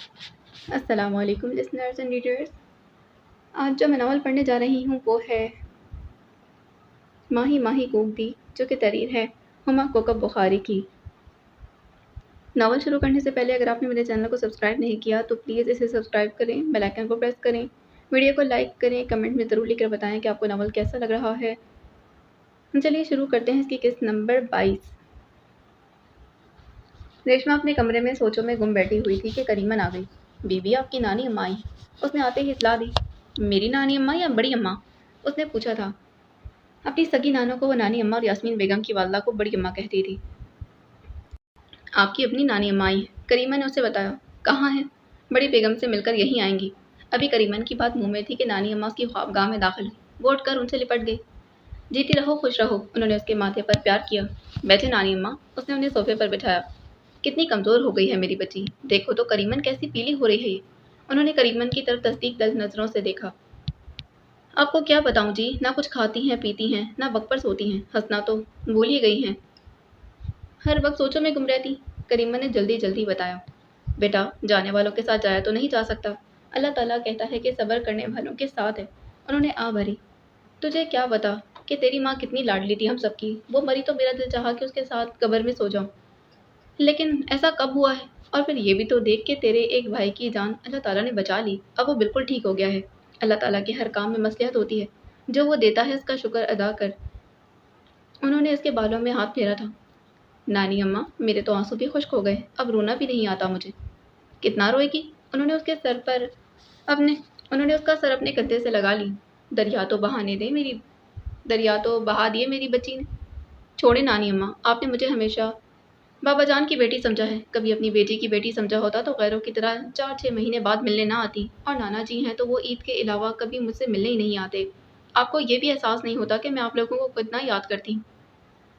السلام علیکم listeners and readers. آج جو میں ناول پڑھنے جا رہی ہوں وہ ہے ماہی ماہی کوک دی، جو کہ تحریر ہے ہما کوکب بخاری کی۔ ناول شروع کرنے سے پہلے اگر آپ نے میرے چینل کو سبسکرائب نہیں کیا تو پلیز اسے سبسکرائب کریں، بیل آئکن کو پریس کریں، ویڈیو کو لائک کریں، کمنٹ میں ضرور لکھ کر بتائیں کہ آپ کو ناول کیسا لگ رہا ہے۔ چلیے شروع کرتے ہیں اس کی قسط نمبر 22۔ ریشما اپنے کمرے میں سوچوں میں گم بیٹھی ہوئی تھی کہ کریمن آ گئی۔ بی آپ کی نانی اماں آئی، اس نے آتے ہی اطلاع دی۔ میری نانی اماں یا بڑی اماں؟ اس نے پوچھا تھا۔ اپنی سگی نانوں کو وہ نانی اماں اور یاسمین بیگم کی والدہ کو بڑی اماں کہتی تھی۔ آپ کی اپنی نانی اماں آئی، کریمن نے اسے بتایا۔ کہاں ہے؟ بڑی بیگم سے مل کر یہیں آئیں گی۔ ابھی کریمن کی بات منہ میں تھی کہ نانی اماں اس کی خوابگاہ میں داخل ہوئی۔ وہ اٹھ کر ان سے لپٹ گئی۔ جیتی رہو خوش رہو، انہوں نے اس کے ماتھے پر پیار کیا۔ بیٹھے نانی اماں، اس نے انہیں صوفے پر بٹھایا۔ کتنی کمزور ہو گئی ہے میری بچی، دیکھو تو کریمن کیسی پیلی ہو رہی ہے یہ۔ انہوں نے کریمن کی طرف تصدیق طلب نظروں سے دیکھا۔ آپ کو کیا بتاؤں جی، نہ کچھ کھاتی ہیں پیتی ہیں، نہ وقت پر سوتی ہیں، ہنسنا تو بھول ہی گئی ہیں، ہر وقت سوچوں میں گم رہتی۔ کریمن نے جلدی جلدی بتایا۔ بیٹا، جانے والوں کے ساتھ جایا تو نہیں جا سکتا، اللہ تعالیٰ کہتا ہے کہ صبر کرنے والوں کے ساتھ ہے۔ انہوں نے آہ بھری۔ تجھے کیا بتا کہ تیری ماں کتنی لاڈلی تھی ہم سب کی، وہ مری تو میرا دل چاہا کہ اس کے ساتھ قبر میں سو جاؤں، لیکن ایسا کب ہوا ہے؟ اور پھر یہ بھی تو دیکھ کہ تیرے ایک بھائی کی جان اللہ تعالیٰ نے بچا لی، اب وہ بالکل ٹھیک ہو گیا ہے۔ اللہ تعالیٰ کے ہر کام میں مصلحت ہوتی ہے، جو وہ دیتا ہے اس کا شکر ادا کر۔ انہوں نے اس کے بالوں میں ہاتھ پھیرا تھا۔ نانی اماں، میرے تو آنسو بھی خشک ہو گئے، اب رونا بھی نہیں آتا مجھے۔ کتنا روئے گی؟ انہوں نے اس کا سر اپنے کندھے سے لگا لی۔ دریا تو بہا دیے میری بچی نے۔ چھوڑے نانی اماں، آپ نے مجھے ہمیشہ بابا جان کی بیٹی سمجھا ہے، کبھی اپنی بیٹی کی بیٹی سمجھا ہوتا تو غیروں کی طرح 4-6 مہینے بعد ملنے نہ آتی، اور نانا جی ہیں تو وہ عید کے علاوہ کبھی مجھ سے ملنے ہی نہیں آتے۔ آپ کو یہ بھی احساس نہیں ہوتا کہ میں آپ لوگوں کو کتنا یاد کرتی ہوں؟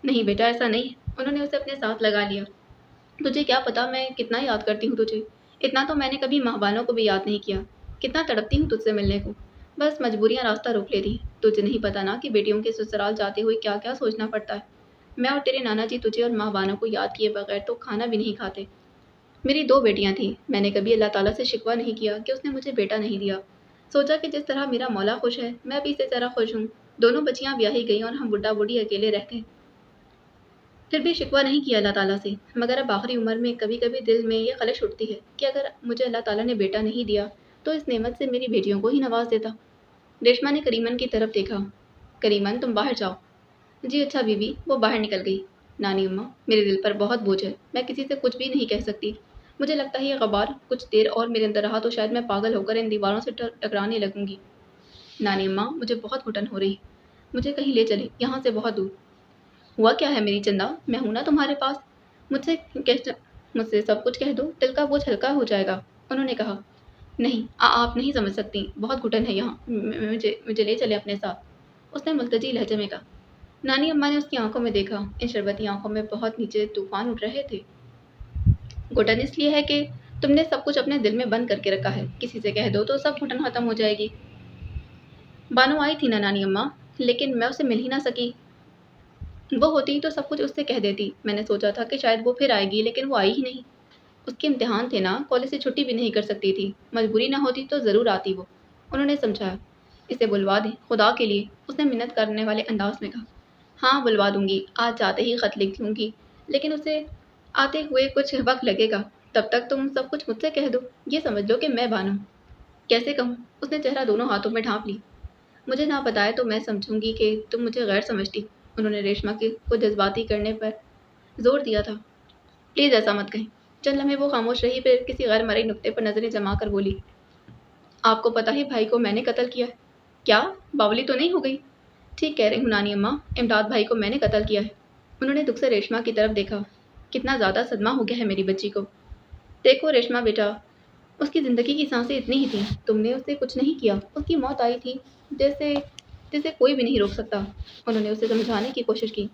نہیں بیٹا، ایسا نہیں، انہوں نے اسے اپنے ساتھ لگا لیا۔ تجھے کیا پتا میں کتنا یاد کرتی ہوں تجھے، اتنا تو میں نے کبھی ماں بانوں کو بھی یاد نہیں کیا، کتنا تڑپتی ہوں تجھ سے ملنے کو، بس مجبوریاں راستہ روک لیتی۔ تجھے نہیں پتا نا کہ بیٹیوں کے سسرال جاتے ہوئے کیا کیا سوچنا پڑتا ہے۔ میں اور تیرے نانا جی تجھے اور ماں بانوں کو یاد کیے بغیر تو کھانا بھی نہیں کھاتے۔ میری 2 بیٹیاں تھیں، میں نے کبھی اللہ تعالیٰ سے شکوہ نہیں کیا کہ اس نے مجھے بیٹا نہیں دیا۔ سوچا کہ جس طرح میرا مولا خوش ہے، میں بھی اسی طرح خوش ہوں۔ دونوں بچیاں بیاہی گئیں اور ہم بڈھا بوڑھی اکیلے رہتے ہیں۔ پھر بھی شکوہ نہیں کیا اللہ تعالیٰ سے، مگر اب آخری عمر میں کبھی کبھی دل میں یہ خلش اٹھتی ہے کہ اگر مجھے اللہ تعالیٰ نے بیٹا نہیں دیا تو اس نعمت سے میری بیٹیوں کو ہی نواز دیتا۔ ریشما نے کریمن کی طرف دیکھا۔ کریمن، تم باہر جاؤ۔ جی اچھا بیوی، وہ باہر نکل گئی۔ نانی اماں، میرے دل پر بہت بوجھ ہے، میں کسی سے کچھ بھی نہیں کہہ سکتی۔ مجھے لگتا ہے یہ غبار کچھ دیر اور میرے اندر رہا تو شاید میں پاگل ہو کر ان دیواروں سے ٹکرانے لگوں گی۔ نانی اماں، مجھے بہت گھٹن ہو رہی، مجھے کہیں لے چلیں، یہاں سے بہت دور۔ ہوا کیا ہے میری چندا، میں ہوں نا تمہارے پاس، مجھ سے سب کچھ کہہ دو، دل کا بوجھ ہلکا ہو جائے گا۔ انہوں نے کہا۔ نہیں، آپ نہیں سمجھ سکتی، بہت گھٹن ہے یہاں، مجھے لے چلیں اپنے ساتھ، اس نے ملتجی لہجے میں کہا۔ نانی اماں نے اس کی آنکھوں میں دیکھا، ان شربتی آنکھوں میں بہت نیچے طوفان اٹھ رہے تھے۔ گھٹن اس لیے ہے کہ تم نے سب کچھ اپنے دل میں بند کر کے رکھا ہے، کسی سے کہہ دو تو سب گھٹن ختم ہو جائے گی۔ بانو آئی تھی نا نانی اماں، لیکن میں اسے مل ہی نہ سکی۔ وہ ہوتی تو سب کچھ اس سے کہہ دیتی۔ میں نے سوچا تھا کہ شاید وہ پھر آئے گی، لیکن وہ آئی ہی نہیں۔ اس کے امتحان تھے نا، کالج سے چھٹی بھی نہیں کر سکتی تھی، مجبوری نہ ہوتی تو ضرور آتی وہ۔ انہوں نے سمجھایا۔ اسے بلوا دیں خدا کے لیے، اس نے منت کرنے والے انداز میں کہا۔ ہاں بلوا دوں گی، آج جاتے ہی خط لکھ دوں گی، لیکن اسے آتے ہوئے کچھ وقت لگے گا، تب تک تم سب کچھ مجھ سے کہہ دو، یہ سمجھ لو کہ میں بانو۔ کیسے کہوں؟ اس نے چہرہ دونوں ہاتھوں میں ڈھانپ لی۔ مجھے نہ بتائے تو میں سمجھوں گی کہ تم مجھے غیر سمجھتی۔ انہوں نے ریشما کو جذباتی کرنے پر زور دیا تھا۔ پلیز ایسا مت کہیں۔ چند لمحے وہ خاموش رہی، پھر کسی غیر مرئی نقطے پر نظریں جما کر بولی۔ آپ کو پتہ ہے بھائی کو میں نے قتل کیا ہے۔ کیا؟ باولی تو نہیں ہو گئی؟ ٹھیک کہہ رہی ہوں نانی اماں، امداد بھائی کو میں نے قتل کیا ہے۔ انہوں نے دکھ سے ریشما کی طرف دیکھا۔ کتنا زیادہ صدمہ ہو گیا ہے میری بچی کو۔ دیکھو ریشما بیٹا، اس کی زندگی کی سانسیں اتنی ہی تھیں، تم نے اسے کچھ نہیں کیا، اس کی موت آئی تھی جسے کوئی بھی نہیں روک سکتا۔ انہوں نے اسے سمجھانے کی کوشش کی۔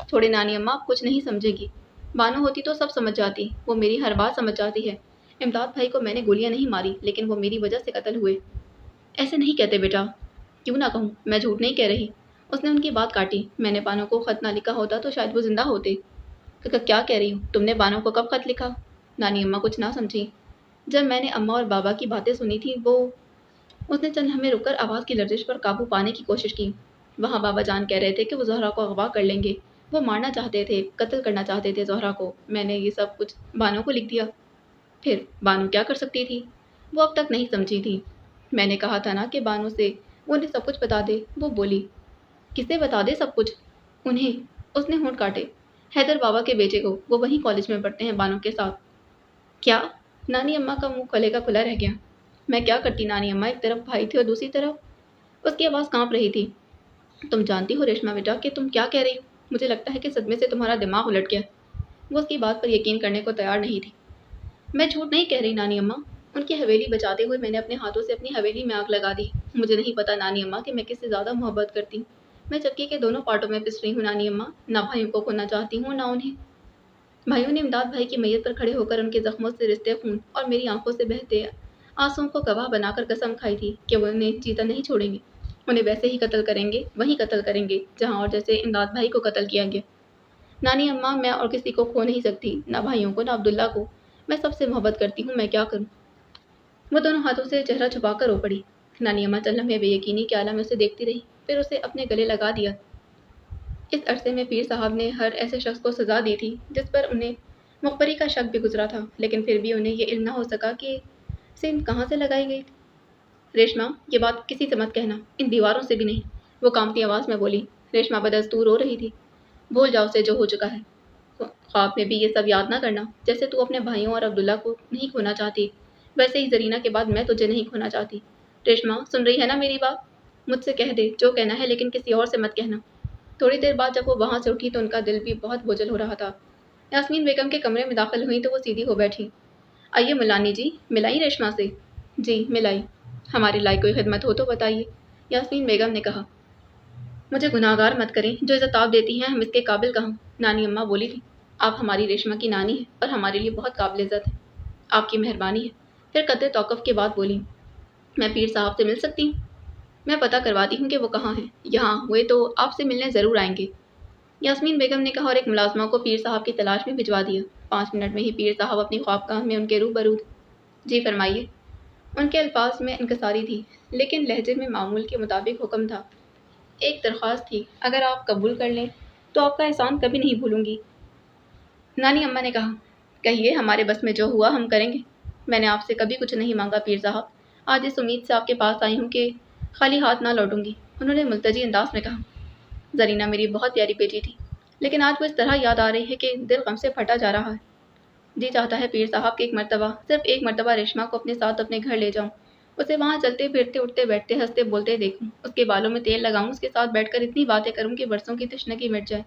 چھوڑے نانی اماں، آپ کچھ نہیں سمجھے گی، بانو ہوتی تو سب سمجھ جاتی، وہ میری ہر بات سمجھ جاتی ہے۔ امداد بھائی کو میں نے گولیاں نہیں ماری، لیکن وہ میری وجہ سے قتل ہوئے۔ ایسے نہیں کہتے بیٹا۔ کیوں نہ کہوں، میں جھوٹ نہیں کہہ رہی۔ اس نے ان کی بات کاٹی۔ میں نے بانو کو خط نہ لکھا ہوتا تو شاید وہ زندہ ہوتے۔ کیا کہہ رہی ہوں؟ تم نے بانو کو کب خط لکھا؟ نانی اماں کچھ نہ سمجھی۔ جب میں نے اماں اور بابا کی باتیں سنی تھیں اس نے چند لمحے رک کر آواز کی لرزش پر قابو پانے کی کوشش کی۔ وہاں بابا جان کہہ رہے تھے کہ وہ زہرا کو اغوا کر لیں گے، وہ مارنا چاہتے تھے، قتل کرنا چاہتے تھے زہرا کو۔ میں نے یہ سب کچھ بانو کو لکھ دیا۔ پھر بانو کیا کر سکتی تھی؟ وہ اب تک نہیں سمجھی تھی۔ میں نے کہا تھا نا کہ بانو سے وہ انہیں سب کچھ بتا دے۔ وہ بولی، کسے بتا دے سب کچھ؟ انہیں۔ اس نے ہونٹ کاٹے۔ حیدر بابا کے بیٹے کو، وہ وہیں کالج میں پڑھتے ہیں بانو کے ساتھ۔ کیا؟ نانی اماں کا منہ کھلے کا کھلا رہ گیا۔ میں کیا کرتی نانی اماں، ایک طرف بھائی تھے اور دوسری طرف۔ اس کی آواز کانپ رہی تھی۔ تم جانتی ہو ریشما بیٹا کہ تم کیا کہہ رہی ہو؟ مجھے لگتا ہے کہ صدمے سے تمہارا دماغ الٹ گیا۔ وہ اس کی بات پر یقین کرنے کو تیار نہیں تھی۔ میں جھوٹ نہیں کہہ رہی نانی اماں۔ ان کی حویلی بچاتے ہوئے میں نے اپنے ہاتھوں سے اپنی حویلی میں آگ لگا دی۔ مجھے نہیں پتا نانی اماں کہ میں کس سے زیادہ محبت کرتی ہوں۔ میں چکی کے دونوں پارٹوں میں پس رہی ہوں نانی اماں، نہ بھائیوں کو کھونا چاہتی ہوں نہ انہیں۔ بھائیوں نے امداد بھائی کی میت پر کھڑے ہو کر ان کے زخموں سے رشتے خون اور میری آنکھوں سے بہتے آنسوؤں کو گواہ بنا کر قسم کھائی تھی کہ وہ انہیں جیتا نہیں چھوڑیں گے۔ انہیں ویسے ہی قتل کریں گے، وہیں قتل کریں گے جہاں اور جیسے امداد بھائی کو قتل کیا گیا۔ نانی اماں، میں اور کسی کو کھو نہیں سکتی، نہ بھائیوں کو نہ عبداللہ کو۔ میں سب سے محبت کرتی ہوں، میں کیا کروں؟ وہ دونوں ہاتھوں سے چہرہ چھپا کر رو پڑی۔ نانی اماں چند لمحے بے یقینی کے عالم میں اسے دیکھتی رہی، پھر اسے اپنے گلے لگا دیا۔ اس عرصے میں پیر صاحب نے ہر ایسے شخص کو سزا دی تھی جس پر انہیں مخبری کا شک بھی گزرا تھا، لیکن پھر بھی انہیں یہ علم نہ ہو سکا کہ سند کہاں سے لگائی گئی تھی۔ ریشما، یہ بات کسی سے مت کہنا، ان دیواروں سے بھی نہیں، وہ کانپتی آواز میں بولی۔ ریشما بدستور رو رہی تھی۔ بھول جاؤ اسے جو ہو چکا ہے۔ خواب میں بھی یہ سب یاد نہ کرنا۔ جیسے تو اپنے بھائیوں اور عبداللہ کو نہیں کھونا چاہتی، ویسے ہی زرینہ کے بعد میں تجھے نہیں کھونا چاہتی۔ ریشما، سن رہی ہے نا میری بات؟ مجھ سے کہہ دے جو کہنا ہے، لیکن کسی اور سے مت کہنا۔ تھوڑی دیر بعد جب وہ وہاں سے اٹھی تو ان کا دل بھی بہت بوجھل ہو رہا تھا۔ یاسمین بیگم کے کمرے میں داخل ہوئی تو وہ سیدھی ہو بیٹھی۔ آئیے ملانی جی، ملائی ریشما سے؟ جی ملائی۔ ہمارے لائق کوئی خدمت ہو تو بتائیے، یاسمین بیگم نے کہا۔ مجھے گناہ گار مت کریں، جو عزت آپ دیتی ہیں ہم اس کے قابل کہاں؟ نانی اماں بولی تھی۔ آپ ہماری ریشما کی نانی ہیں اور ہمارے لیے بہت قابل عزت ہے۔ آپ کی مہربانی ہے۔ پھر قدرے توقف کے بعد بولی، میں پیر صاحب سے مل سکتی ہوں؟ میں پتہ کرواتی ہوں کہ وہ کہاں ہیں، یہاں ہوئے تو آپ سے ملنے ضرور آئیں گے، یاسمین بیگم نے کہا اور ایک ملازمہ کو پیر صاحب کی تلاش میں بھجوا دیا۔ 5 منٹ میں ہی پیر صاحب اپنی خوابگاہ میں ان کے روبرو تھے۔ جی فرمائیے۔ ان کے الفاظ میں انکساری تھی، لیکن لہجے میں معمول کے مطابق حکم تھا۔ ایک درخواست تھی، اگر آپ قبول کر لیں تو آپ کا احسان کبھی نہیں بھولوں گی۔ نانی اماں نے کہا، کہیے، ہمارے بس میں جو ہوا ہم کریں گے۔ میں نے آپ سے کبھی کچھ نہیں مانگا پیر صاحب، آج اس امید سے آپ کے پاس آئی ہوں کہ خالی ہاتھ نہ لوٹوں گی، انہوں نے ملتجی انداز میں کہا۔ زرینہ میری بہت پیاری بیٹی تھی، لیکن آج وہ اس طرح یاد آ رہی ہے کہ دل غم سے پھٹا جا رہا ہے۔ جی چاہتا ہے پیر صاحب کہ ایک مرتبہ، صرف ایک مرتبہ ریشما کو اپنے ساتھ اپنے گھر لے جاؤں، اسے وہاں چلتے پھرتے اٹھتے بیٹھتے ہنستے بولتے دیکھوں، اس کے بالوں میں تیل لگاؤں، اس کے ساتھ بیٹھ کر اتنی باتیں کروں کہ برسوں کی تشنگی مٹ جائے،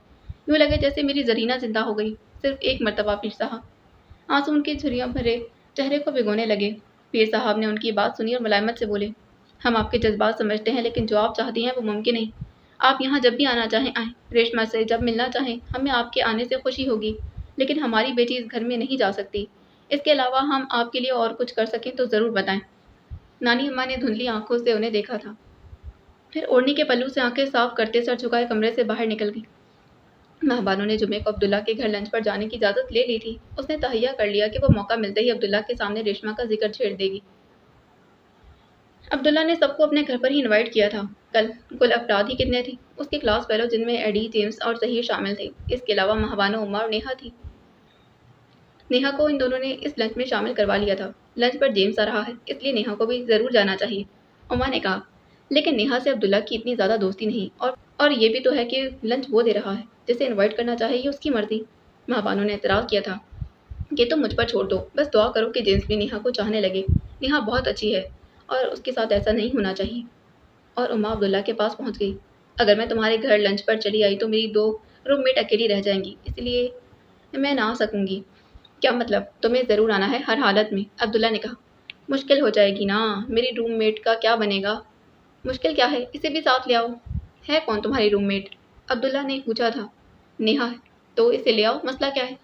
یوں لگے جیسے میری زرینہ زندہ ہو گئی۔ صرف ایک مرتبہ پیر صاحب۔ آنسو ان کی جھریوں بھرے چہرے کو بھگونے لگے۔ پیر صاحب نے ان کی بات سنی اور ملائمت سے بولے، ہم آپ کے جذبات سمجھتے ہیں، لیکن جو آپ چاہتی ہیں وہ ممکن نہیں۔ آپ یہاں جب بھی آنا چاہیں آئیں، ریشما سے جب ملنا چاہیں، ہمیں آپ کے آنے سے خوشی ہوگی، لیکن ہماری بیٹی اس گھر میں نہیں جا سکتی۔ اس کے علاوہ ہم آپ کے لیے اور کچھ کر سکیں تو ضرور بتائیں۔ نانی اماں نے دھندلی آنکھوں سے انہیں دیکھا تھا، پھر اوڑھنی کے پلو سے آنکھیں صاف کرتے سر جھکائے کمرے سے باہر نکل گئی۔ مہبانوں نے جمعے کو عبداللہ کے گھر لنچ پر جانے کی اجازت لے لی تھی۔ اس نے تہیہ کر لیا کہ وہ موقع ملتے ہی عبداللہ کے سامنے ریشما کا ذکر چھیڑ دے گی۔ عبداللہ نے سب کو اپنے گھر پر ہی انوائٹ کیا تھا۔ کل افراد ہی کتنے تھے؟ اس کے کلاس فیلو جن میں ایڈی، جیمز اور ظہیر شامل تھے۔ اس کے علاوہ مہبانوں عما اور نیہا تھی۔ نیہا کو ان دونوں نے اس لنچ میں شامل کروا لیا تھا۔ لنچ پر جیمز آ رہا ہے، اس لیے نیہا کو بھی ضرور جانا چاہیے، عما نے کہا۔ لیکن نیہا سے عبداللہ کی اتنی زیادہ دوستی نہیں، اور یہ بھی تو ہے کہ لنچ وہ دے رہا ہے، جسے انوائٹ کرنا چاہے یہ اس کی مرضی۔ مہبانوں نے اعتراض کیا تھا، یہ تو مجھ پر چھوڑ دو، بس دعا کرو کہ جیمز بھی نیہا کو چاہنے لگے۔ نیہا بہت اچھی ہے اور اس کے ساتھ ایسا نہیں ہونا چاہیے۔ اور عما عبداللہ کے پاس پہنچ گئی۔ اگر میں تمہارے گھر لنچ پر چلی آئی تو میری 2 روم میٹ اکیلی رہ جائیں گی، اس لیے میں نہ آ سکوں گی۔ کیا مطلب؟ تمہیں ضرور آنا ہے ہر حالت میں، عبداللہ نے کہا۔ مشکل ہو جائے گی نا، میری روم میٹ کا کیا بنے گا؟ مشکل کیا ہے، اسے بھی ساتھ لے آؤ۔ ہے کون تمہاری روم میٹ؟ عبداللہ نے پوچھا تھا۔ نیہا ہے، تو اسے لے آؤ، مسئلہ کیا ہے؟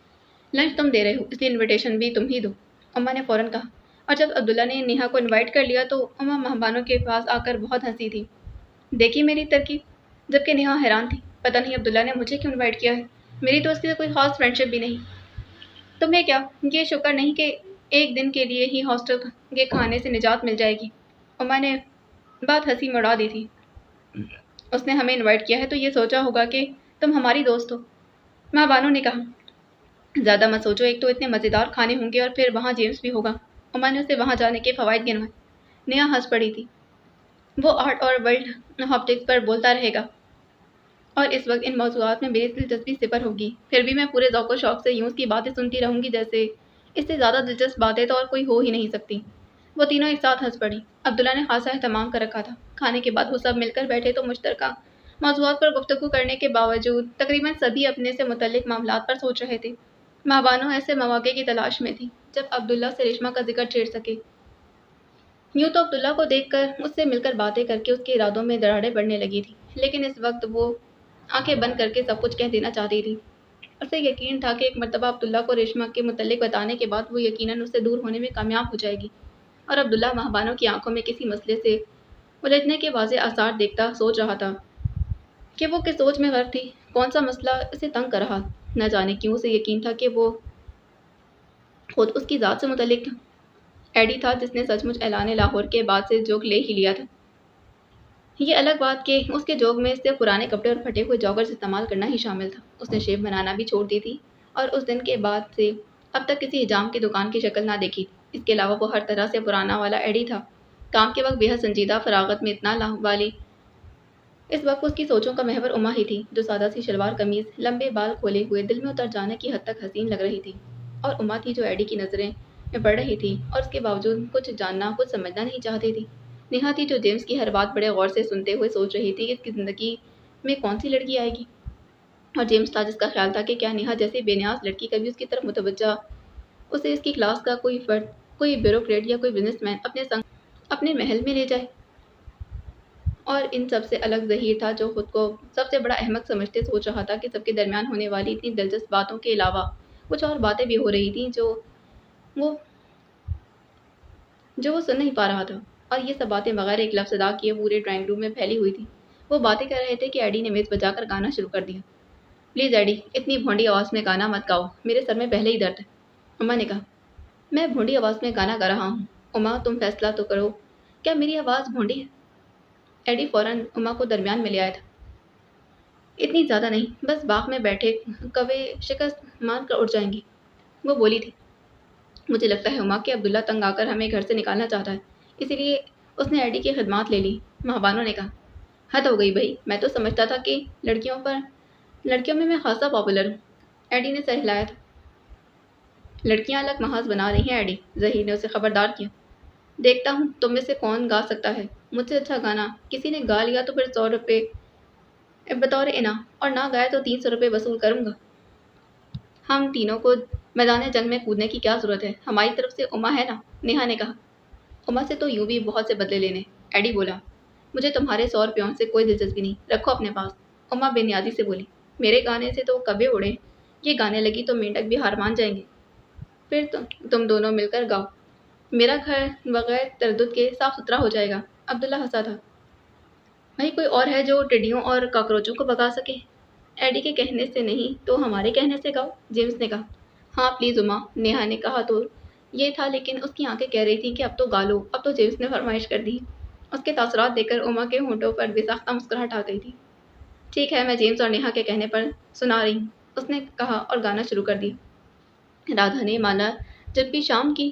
لنچ تم دے رہے ہو، اس لیے انویٹیشن بھی تم ہی دو، عما نے فوراً کہا۔ اور جب عبداللہ نے نیہا کو انوائٹ کر لیا تو عما مہمانوں کے پاس آ کر بہت ہنسی تھی۔ دیکھی میری ترکیب؟ جبکہ نیہا حیران تھی، پتہ نہیں عبداللہ نے مجھے کیوں انوائٹ کیا ہے، میری تو اس کی کوئی خاص فرینڈ شپ بھی نہیں۔ تمہیں کیا، یہ شکر نہیں کہ ایک دن کے لیے ہی ہاسٹل کے کھانے سے نجات مل جائے گی۔ عمر نے بات ہنسی میں اڑا دی تھی۔ اس نے ہمیں انوائٹ کیا ہے تو یہ سوچا ہوگا کہ تم ہماری دوست ہو، ماں بانو نے کہا۔ زیادہ مت سوچو، ایک تو اتنے مزیدار کھانے ہوں گے اور پھر وہاں جیمز بھی ہوگا۔ عمر نے اسے وہاں جانے کے فوائد گنوائے۔ نیہا ہنس پڑی تھی۔ وہ آرٹ اور ورلڈ ہاپٹکس پر بولتا رہے گا اور اس وقت ان موضوعات میں میری دلچسپی صفر ہوگی۔ پھر بھی میں پورے ذوق و شوق سے یوں اس کی باتیں سنتی رہوں گی جیسے اس سے زیادہ دلچسپ باتیں تو اور کوئی ہو ہی نہیں سکتی۔ وہ تینوں ایک ساتھ ہنس پڑی۔ عبداللہ نے خاصا اہتمام کر رکھا تھا۔ کھانے کے بعد وہ سب مل کر بیٹھے تو مشترکہ موضوعات پر گفتگو کرنے کے باوجود تقریباً سبھی اپنے سے متعلق معاملات پر سوچ رہے تھے۔ ماں بانو ایسے مواقع کی تلاش میں تھی جب عبداللہ سے ریشما کا ذکر چھیڑ سکے۔ یوں تو عبداللہ کو دیکھ کر اس سے مل کر باتیں کر کے اس کے ارادوں میں دراڑیں پڑنے لگی تھی، لیکن اس وقت وہ آنکھیں بند کر کے سب کچھ کہہ دینا چاہتی تھی۔ اسے یقین تھا کہ ایک مرتبہ عبداللہ کو ریشما کے متعلق بتانے کے بعد وہ یقیناً اس سے دور ہونے میں کامیاب ہو جائے گی، اور عبداللہ ماں بانو کی آنکھوں میں کسی مسئلے سے الجھنے کے واضح آثار دیکھتا سوچ رہا تھا کہ وہ کس سوچ میں غرق تھی، کون سا مسئلہ اسے تنگ کر رہا۔ نہ جانے کیوں اسے یقین تھا کہ وہ خود اس کی ذات سے متعلق ایڈی تھا جس نے سچ مچ اعلان لاہور کے بعد سے جوگ لے ہی لیا تھا۔ یہ الگ بات کہ اس کے جوگ میں صرف پرانے کپڑے اور پھٹے ہوئے جاگرز استعمال کرنا ہی شامل تھا۔ اس نے شیو بنانا بھی چھوڑ دی تھی اور اس دن کے بعد سے اب تک کسی حجام کی دکان کی شکل نہ دیکھی تھی۔ اس کے علاوہ وہ ہر طرح سے پرانا والا ایڈی تھا، کام کے وقت بے حد سنجیدہ، فراغت میں اتنا لاوالی۔ اس وقت اس کی سوچوں کا محور اما ہی تھی، جو سادہ سی شلوار قمیض، لمبے بال کھولے ہوئے دل میں اتر جانے کی حد تک حسین لگ رہی تھی، اور اما تھی جو ایڈی کی نظریں میں پڑ رہی تھی اور اس کے باوجود کچھ جاننا کچھ سمجھنا نہیں چاہتی تھی۔ نیہا تھی جو جیمز کی ہر بات بڑے غور سے سنتے ہوئے سوچ رہی تھی کہ اس کی زندگی میں کون سی لڑکی آئے گی، اور جیمز تھا جس کا خیال تھا کہ کیا نیہا جیسی بے نیاز لڑکی کبھی اس کی طرف متوجہ اسے اس کی کلاس کا کوئی فرد، کوئی بیوروکریٹ یا کوئی بزنس مین اپنے سنگ اپنے محل میں لے جائے۔ اور ان سب سے الگ ظہیر تھا جو خود کو سب سے بڑا احمق سمجھتے سوچ رہا تھا کہ سب کے درمیان ہونے والی اتنی دلچسپ باتوں کے علاوہ کچھ اور باتیں بھی ہو رہی تھیں وہ وہ سن نہیں پا رہا تھا، اور یہ سب باتیں بغیر ایک لفظ ادا کیے پورے ڈرائنگ روم میں پھیلی ہوئی تھیں۔ وہ باتیں کر رہے تھے کہ ایڈی نے میز بجا کر گانا شروع کر دیا۔ پلیز ایڈی، اتنی بھونڈی آواز میں گانا مت گاؤ، میرے سر میں پہلے ہی درد ہے۔ اما نے کہا، میں بھونڈی آواز میں گانا گا رہا ہوں؟ اما تم فیصلہ تو کرو، کیا میری آواز بھونڈی ہے؟ ایڈی فوراً اما کو درمیان میں لے آیا تھا۔ اتنی زیادہ نہیں، بس باغ میں بیٹھے کوے شکست مان کر اٹھ جائیں گی، وہ بولی تھی۔ مجھے لگتا ہے اما کہ عبداللہ تنگ آ کر ہمیں گھر سے نکالنا چاہتا ہے، اسی لیے اس نے ایڈی کی خدمات لے لی۔ ماں بانو نے کہا، حد ہو گئی بھائی، میں تو سمجھتا تھا کہ لڑکیوں میں خاصا پاپولر ہوں۔ ایڈی نے سر ہلایا تھا۔ لڑکیاں الگ محاذ بنا رہی ہیں ایڈی، ظہیر نے اسے خبردار کیا۔ دیکھتا ہوں تم میں سے کون گا سکتا ہے، مجھ سے اچھا گانا کسی نے گا لیا تو پھر 100 روپے بطور انعام، اور نہ گایا تو 300 روپے وصول کروں گا۔ ہم تینوں کو میدان جنگ میں کودنے کی کیا ضرورت ہے، ہماری طرف سے اما ہے نا، نیہا نے کہا۔ اما سے تو یوں بھی بہت سے بدلے لینے، ایڈی بولا۔ مجھے تمہارے 100 روپیوں سے کوئی دلچسپی نہیں، رکھو اپنے پاس، اما بے نیازی سے بولی۔ میرے گانے سے تو کبے اڑے، یہ گانے لگی تو مینڈک بھی ہار مان جائیں گے، پھر تم دونوں مل کر گاؤ، میرا گھر بغیر تردد کے صاف ستھرا ہو جائے گا۔ عبداللہ ہنسا تھا۔ بھائی کوئی اور ہے جو ٹڈیوں اور کاکروچوں کو بھگا سکے؟ ایڈی کے کہنے سے نہیں تو ہمارے کہنے سے گاؤ، جیمز نے کہا۔ ہاں پلیز اما، نیہا نے کہا تو یہ تھا، لیکن اس کی آنکھیں کہہ رہی تھیں کہ اب تو گا لو، اب تو جیمز نے فرمائش کر دی۔ اس کے تاثرات دیکھ کر اما کے ہونٹوں پر بے ساختہ مسکراہٹ آ گئی تھی۔ ٹھیک ہے، میں جیمز اور نیہا کے کہنے پر سنا رہی ہوں، اس نے کہا اور گانا شروع کر دیا۔ رادھا نے مانا جب بھی شام کی،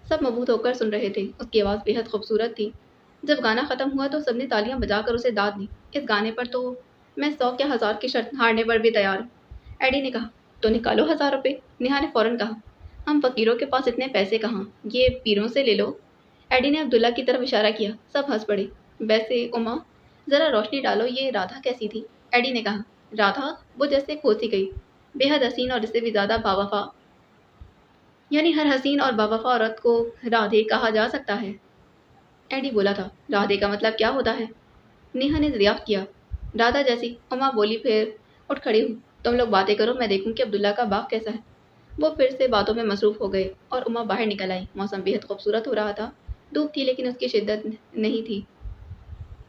سب مبہوت ہو کر سن رہے تھے، اس کی آواز بے حد خوبصورت تھی۔ جب گانا ختم ہوا تو سب نے تالیاں بجا کر اسے داد دی۔ اس گانے پر تو میں 100 یا 1000 کی شرط ہارنے پر بھی تیار ہوں، ایڈی نے کہا۔ تو نکالو 1000 روپے، نیہا نے فوراً کہا۔ ہم فقیروں کے پاس اتنے پیسے کہاں، یہ پیروں سے لے لو، ایڈی نے عبداللہ کی طرف اشارہ کیا۔ سب ہنس پڑے۔ ویسے اما ذرا روشنی ڈالو، یہ رادھا کیسی تھی؟ ایڈی نے کہا۔ رادھا؟ وہ جیسے کھوسی گئی، بے حد حسین اور اس سے بھی زیادہ باوفا، یعنی ہر حسین اور باوفا عورت کو رادھے کہا جا سکتا ہے، ایڈی بولا تھا۔ رادھے کا مطلب کیا ہوتا ہے؟ نیہا نے دریافت کیا۔ رادھا جیسی، اما بولی، پھر اٹھ کھڑی ہوں، تم لوگ باتیں کرو، میں دیکھوں کہ عبداللہ کا باغ کیسا ہے۔ وہ پھر سے باتوں میں مصروف ہو گئے اور اما باہر نکل آئی۔ موسم بے حد خوبصورت ہو رہا تھا، دھوپ تھی لیکن اس کی شدت نہیں تھی۔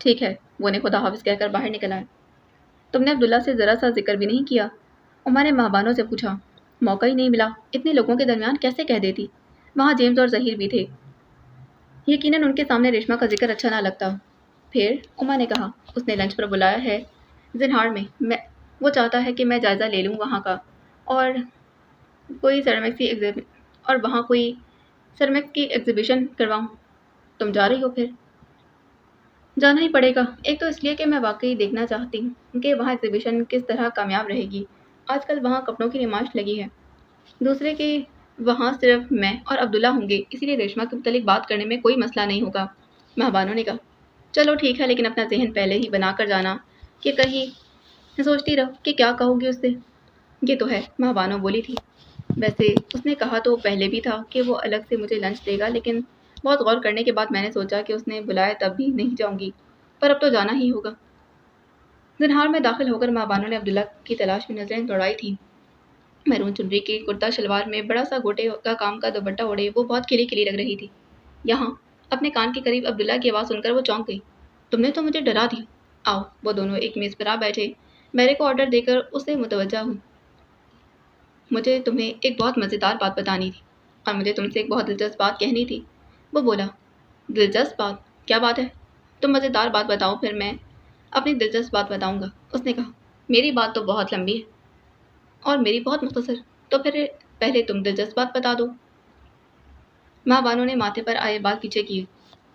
ٹھیک ہے، وہ نے خدا حافظ کہہ کر باہر نکل آیا۔ تم نے عبداللہ سے ذرا سا ذکر بھی نہیں کیا؟ عمر نے ماہبانوں سے پوچھا۔ موقع ہی نہیں ملا، اتنے لوگوں کے درمیان کیسے کہہ دیتی؟ وہاں جیمز اور ظہیر بھی تھے، یقیناً ان کے سامنے ریشما کا ذکر اچھا نہ لگتا۔ پھر عمر نے کہا، اس نے لنچ پر بلایا ہے زنہار میں وہ چاہتا ہے کہ میں جائزہ لے لوں وہاں کا، اور کوئی اور وہاں کوئی سرمکس کی ایگزیبیشن کرواؤں۔ تم جا رہی ہو پھر؟ جانا ہی پڑے گا، ایک تو اس لیے کہ میں واقعی دیکھنا چاہتی ہوں کہ وہاں ایگزیبیشن کس طرح کامیاب رہے گی، آج کل وہاں کپڑوں کی نمائش لگی ہے۔ دوسرے کہ وہاں صرف میں اور عبداللہ ہوں گے، اسی لیے ریشما کے متعلق بات کرنے میں کوئی مسئلہ نہیں ہوگا۔ مہبانوں نے کہا، چلو ٹھیک ہے، لیکن اپنا ذہن پہلے ہی بنا کر جانا کہ کہیں سوچتی رہو کہ کیا کہو گی اس سے۔ یہ تو ہے، مہبانوں بولی تھی۔ ویسے اس نے کہا تو پہلے بھی تھا کہ وہ الگ سے مجھے لنچ دے گا، لیکن بہت غور کرنے کے بعد میں نے سوچا کہ اس نے بلایا تب بھی نہیں جاؤں گی، پر اب تو جانا ہی ہوگا۔ زنہار میں داخل ہو کر مہبانوں نے عبداللہ کی تلاش میں نظریں دوڑائی تھیں۔ میرون چنری کی کرتا شلوار میں بڑا سا گوٹے کا کام کا دوپٹہ اوڑھے وہ بہت کھلی کھلی لگ رہی تھی۔ یہاں اپنے کان کے قریب عبداللہ کی آواز سن کر وہ چونک گئی۔ تم نے تو مجھے ڈرا دیا۔ آؤ، وہ دونوں ایک میز پر آ بیٹھے۔ میرے کو آرڈر دے کر اسے متوجہ ہوں۔ مجھے تمہیں ایک بہت مزیدار بات بتانی تھی، اور مجھے تم سے ایک بہت دلچسپ بات کہنی تھی۔ وہ بولا، دلچسپ بات؟ کیا بات ہے؟ تم مزیدار بات بتاؤ، پھر میں اپنی دلچسپ بات بتاؤں گا۔ اس نے کہا، میری بات تو بہت لمبی ہے اور میری بہت مختصر، تو پھر پہلے تم دلچسپ بات بتا دو۔ ماں بانو نے ماتھے پر آئے بال پیچھے کیے۔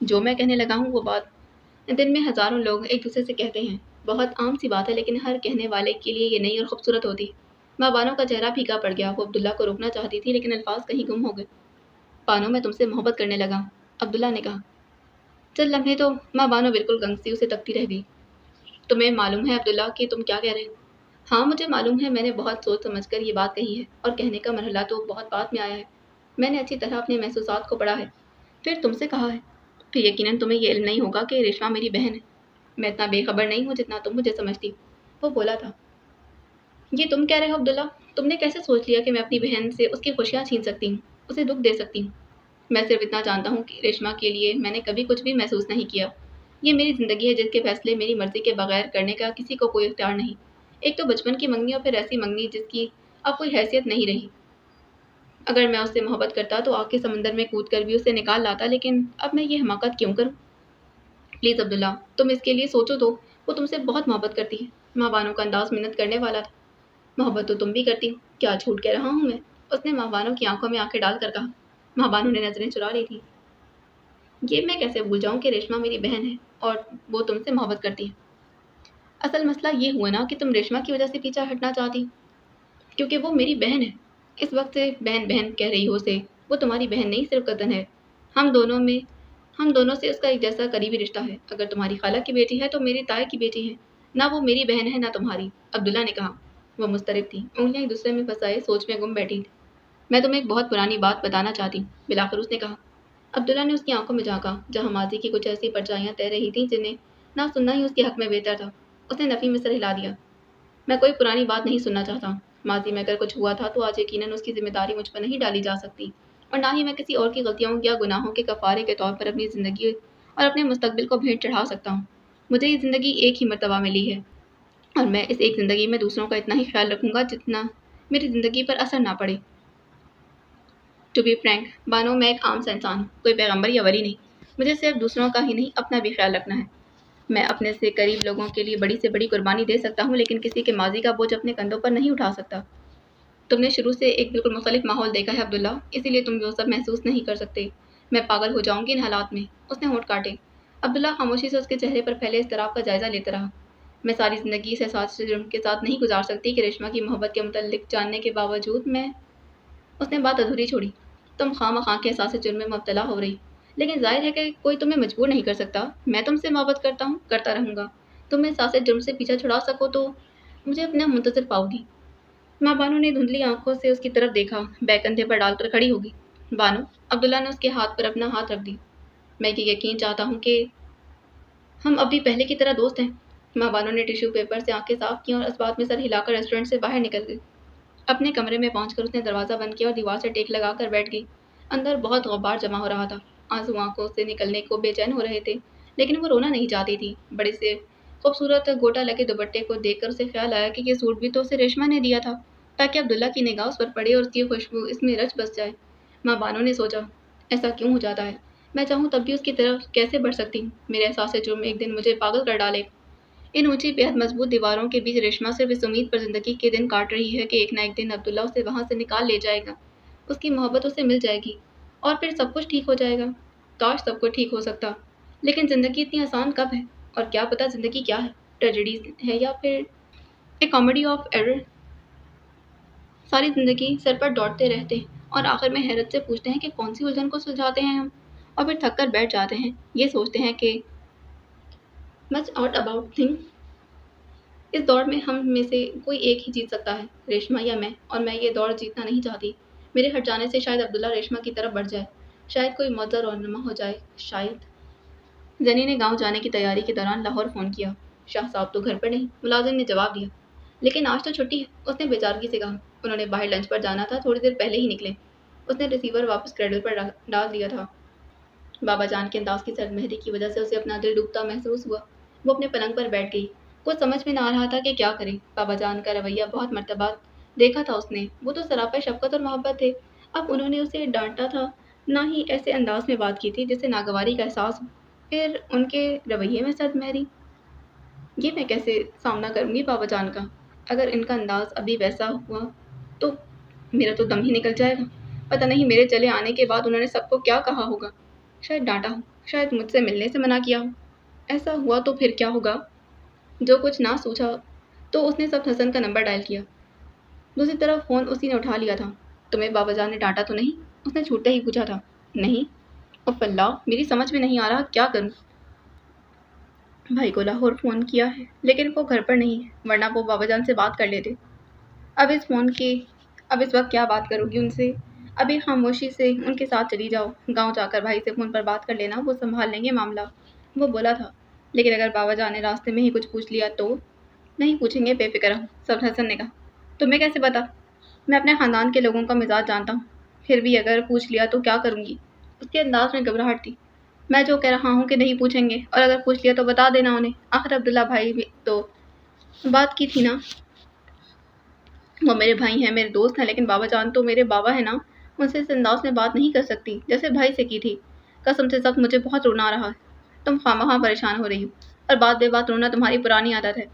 جو میں کہنے لگا ہوں وہ بات دن میں ہزاروں لوگ ایک دوسرے سے کہتے ہیں، بہت عام سی بات ہے، لیکن ہر کہنے والے کے لیے یہ نئی اور خوبصورت ہوتی۔ ماں بانو کا چہرہ پھیکا پڑ گیا، وہ عبداللہ کو روکنا چاہتی تھی لیکن الفاظ کہیں گم ہو گئے۔ بانو، میں تم سے محبت کرنے لگا ہوں، عبداللہ نے کہا۔ چند لمحے تو ماں بانو بالکل گنگسی اسے تکتی رہ گئی۔ تمہیں معلوم ہے عبداللہ کہ تم کیا کہہ رہے ہو؟ ہاں مجھے معلوم ہے، میں نے بہت سوچ سمجھ کر یہ بات کہی ہے، اور کہنے کا مرحلہ تو بہت بعد میں آیا ہے۔ میں نے اچھی طرح اپنے محسوسات کو پڑھا ہے، پھر تم سے کہا ہے۔ پھر یقیناً تمہیں یہ علم نہیں ہوگا کہ ریشما میری بہن ہے۔ میں اتنا بے خبر نہیں ہوں جتنا تم مجھے سمجھتی، وہ بولا تھا۔ یہ تم کہہ رہے ہو عبداللہ؟ تم نے کیسے سوچ لیا کہ میں اپنی بہن سے اس کی خوشیاں چھین سکتی ہوں، اسے دکھ دے سکتی ہوں؟ میں صرف اتنا جانتا ہوں کہ ریشما کے لیے میں نے کبھی کچھ بھی محسوس نہیں کیا۔ یہ میری زندگی ہے جس کے فیصلے میری مرضی کے بغیر کرنے کا کسی کو کوئی اختیار نہیں۔ ایک تو بچپن کی منگنی، اور پھر ایسی منگنی جس کی اب کوئی حیثیت نہیں رہی۔ اگر میں اس سے محبت کرتا تو آگ کے سمندر میں کود کر بھی اسے نکال لاتا، لیکن اب میں یہ حماقت کیوں کروں؟ پلیز عبداللہ، تم اس کے لیے سوچو تو، وہ تم سے بہت محبت کرتی ہے۔ ماں بانو کا انداز منت کرنے والا تھا۔ محبت تو تم بھی کرتی ہو، کیا جھوٹ کہہ رہا ہوں میں؟ اس نے ماں بانو کی آنکھوں میں آنکھیں ڈال کر کہا۔ ماں بانو نے نظریں چرا لی تھی۔ یہ میں کیسے بھول جاؤں کہ ریشما میری بہن ہے اور وہ تم سے محبت کرتی ہے؟ اصل مسئلہ یہ ہوا نا کہ تم ریشما کی وجہ سے پیچھا ہٹنا چاہتی، کیونکہ وہ میری بہن ہے۔ اس وقت سے بہن بہن کہہ رہی ہو اسے، وہ تمہاری بہن نہیں صرف کزن ہے۔ ہم دونوں سے اس کا ایک جیسا قریبی رشتہ ہے۔ اگر تمہاری خالہ کی بیٹی ہے تو میری تائی کی بیٹی ہے، نہ وہ میری بہن ہے نہ تمہاری، عبداللہ نے کہا۔ وہ مضطرب تھی، انگلیاں ایک دوسرے میں پھنسائے سوچ میں گم بیٹھی تھی۔ میں تمہیں ایک بہت پرانی بات بتانا چاہتی ہوں، بالآخر اس نے کہا۔ عبداللہ نے اس کی آنکھوں میں جھانکا، جہاں ماضی کی کچھ ایسی پرچائیاں تیر رہی تھیں جنہیں نہ سننا ہی اس کے حق میں بہتر تھا۔ اس نے نفی میں سر ہلا دیا۔ میں کوئی پرانی بات نہیں سننا چاہتا۔ ماضی میں اگر کچھ ہوا تھا تو آج یقیناً اس کی ذمہ داری مجھ پر نہیں ڈالی جا سکتی، اور نہ ہی میں کسی اور کی غلطیوں یا گناہوں کے کفارے کے طور پر اپنی زندگی اور اپنے مستقبل کو بھیٹ چڑھا سکتا ہوں۔ مجھے یہ زندگی ایک ہی مرتبہ ملی ہے، اور میں اس ایک زندگی میں دوسروں کا اتنا ہی خیال رکھوں گا جتنا میری زندگی پر اثر نہ پڑے۔ ٹو بی فرینک بانو، میں ایک عام سا انسان ہوں، کوئی پیغمبر یا ولی نہیں۔ مجھے صرف دوسروں کا ہی نہیں اپنا بھی خیال رکھنا ہے۔ میں اپنے سے قریب لوگوں کے لیے بڑی سے بڑی قربانی دے سکتا ہوں، لیکن کسی کے ماضی کا بوجھ اپنے کندھوں پر نہیں اٹھا سکتا۔ تم نے شروع سے ایک بالکل مختلف ماحول دیکھا ہے عبداللہ، اسی لیے تم وہ سب محسوس نہیں کر سکتے۔ میں پاگل ہو جاؤں گی ان حالات میں۔ اس نے ہونٹ کاٹے۔ عبداللہ خاموشی سے اس کے چہرے پر پھیلے اضطراب کا جائزہ لیتا رہا۔ میں ساری زندگی اس احساس جرم کے ساتھ نہیں گزار سکتی کہ ریشما کی محبت کے متعلق جاننے کے باوجود میں… اس نے بات ادھوری چھوڑی۔ تم خواہ مخواہ کے احساس جرم میں مبتلا ہو رہی، لیکن ظاہر ہے کہ کوئی تمہیں مجبور نہیں کر سکتا۔ میں تم سے محبت کرتا ہوں، کرتا رہوں گا۔ تم احساس جرم سے پیچھا چھڑا سکو تو مجھے اپنا منتظر پاؤ گی۔ ماں بانو نے دھندلی آنکھوں سے اس کی طرف دیکھا، بیگ کندھے پر ڈال کر کھڑی ہوگی۔ بانو، عبداللہ نے اس کے ہاتھ پر اپنا ہاتھ رکھ دی۔ میں یہ یقین چاہتا ہوں کہ ہم اب بھی پہلے کی طرح دوست ہیں۔ ماں بانو نے ٹیشو پیپر سے آنکھیں صاف کیں اور اس بات میں سر ہلا کر ریسٹورنٹ سے باہر نکل گئی۔ اپنے کمرے میں پہنچ کر اس نے دروازہ بند کیا اور دیوار سے ٹیک لگا کر بیٹھ گئی۔ اندر بہت غبار جمع ہو رہا تھا، آنسو آنکھوں سے نکلنے کو بے چین ہو رہے تھے، لیکن وہ رونا نہیں چاہتی تھی۔ بڑے سے خوبصورت گوٹا لگے دوپٹے کو دیکھ کر اسے خیال آیا کہ یہ سوٹ بھی تو اسے ریشما نے دیا تھا تاکہ عبداللہ کی نگاہ اس پر پڑے اور اس کی خوشبو اس میں رچ بس جائے۔ ماں بانو نے سوچا، ایسا کیوں ہو جاتا ہے؟ میں چاہوں تب بھی اس کی طرف کیسے بڑھ سکتی ہوں؟ میرے احساس جرم ایک دن مجھے پاگل کر ڈالے۔ ان اونچی بےحد مضبوط دیواروں کے بیچ ریشما صرف اس امید پر زندگی کے دن کاٹ رہی ہے کہ ایک نہ ایک دن عبداللہ اسے وہاں سے نکال لے جائے گا، اس کی محبت اسے مل جائے گی اور پھر سب کچھ ٹھیک ہو جائے گا۔ کاش سب کچھ ٹھیک ہو سکتا، لیکن زندگی اتنی آسان کب ہے؟ اور کیا پتا زندگی کیا ہے، ٹریجڈی ہے یا پھر ایک کامیڈی آف ایرر۔ ساری زندگی سر پر دوڑتے رہتے ہیں اور آخر میں حیرت سے پوچھتے ہیں کہ کون سی الجھن کو سلجھاتے ہیں ہم، اور پھر تھک کر بیٹھ جاتے ہیں، یہ سوچتے ہیں کہ مچ آؤٹ اباؤٹ تھنگ۔ اس دوڑ میں ہم میں سے کوئی ایک ہی جیت سکتا ہے، ریشما یا میں، اور میں یہ دوڑ جیتنا نہیں چاہتی۔ میرے ہٹ جانے سے شاید عبداللہ ریشما کی طرف بڑھ جائے، شاید کوئی معجزہ رونما ہو جائے، شاید۔ زنی نے گاؤں جانے کی تیاری کے دوران لاہور فون کیا۔ شاہ صاحب تو گھر پر نہیں، ملازم نے جواب دیا، لیکن آج تو چھٹی ہے، اس نے بیچارگی سے کہا۔ انہوں نے باہر لنچ پر جانا تھا، تھوڑی دیر پہلے ہی نکلے۔ اس نے ریسیور واپس کریڈل پر ڈال دیا تھا۔ بابا جان کے انداز کی سرد مہندی کی وجہ سے اسے اپنا دل ڈوبتا محسوس ہوا۔ وہ اپنے پلنگ پر بیٹھ گئی، کچھ سمجھ میں نہ آ رہا تھا کہ کیا کرے۔ بابا جان کا رویہ بہت مرتبہ دیکھا تھا اس نے، وہ تو سراپا شفقت اور محبت تھے۔ اب انہوں نے اسے ڈانٹا تھا، نہ ہی ایسے انداز میں بات کی تھی جس سے ناگواری کا احساس ہو۔ پھر ان کے رویے میں سرد مہری، یہ میں کیسے سامنا کروں گی بابا جان کا؟ اگر ان کا انداز ابھی ویسا ہوا تو میرا تو دم ہی نکل جائے گا۔ پتہ نہیں میرے چلے آنے کے بعد انہوں نے سب کو کیا کہا ہوگا، شاید ڈانٹا ہو، شاید مجھ سے ملنے سے منع کیا ہو۔ ایسا ہوا تو پھر کیا ہوگا؟ جو کچھ نہ سوچا تو اس نے سب حسن کا نمبر ڈائل کیا۔ دوسری طرف فون اسی نے اٹھا لیا تھا۔ تمہیں بابا جان نے ڈانٹا تو نہیں؟ اس نے چھوٹتے ہی پوچھا تھا۔ نہیں۔ اف اللہ، میری سمجھ میں نہیں آ رہا کیا کروں۔ بھائی کو لاہور فون کیا ہے لیکن وہ گھر پر نہیں ہے، ورنہ وہ بابا جان سے بات کر لیتے۔ اب اس وقت کیا بات کروں گی ان سے؟ ابھی خاموشی سے ان کے ساتھ چلی جاؤ، گاؤں جا کر بھائی سے فون پر بات کر لینا، وہ سنبھال لیں گے معاملہ، وہ بولا تھا۔ لیکن اگر بابا جان نے راستے میں ہی کچھ پوچھ لیا تو؟ نہیں پوچھیں گے، بے فکر رہو، سب حسن نے کہا۔ تمہیں کیسے پتا؟ میں اپنے خاندان کے لوگوں کا مزاج جانتا ہوں، پھر بھی اگر پوچھ لیا تو کیا کروں گی؟ اس کے انداز میں گھبراہٹ تھی۔ میں جو کہہ رہا ہوں کہ نہیں پوچھیں گے، اور اگر پوچھ لیا تو بتا دینا انہیں، آخر عبداللہ بھائی بھی تو بات کی تھی نا، وہ میرے بھائی ہیں، میرے دوست ہیں، لیکن بابا جان تو میرے بابا ہیں نا، ان سے اس انداز میں بات نہیں کر سکتی جیسے بھائی سے کی تھی۔ قسم سے سب مجھے بہت رونا آ رہا ہے، تم خواہ پریشان ہو رہی ہو، اور بات بے بات رونا تمہاری پرانی عادت ہے۔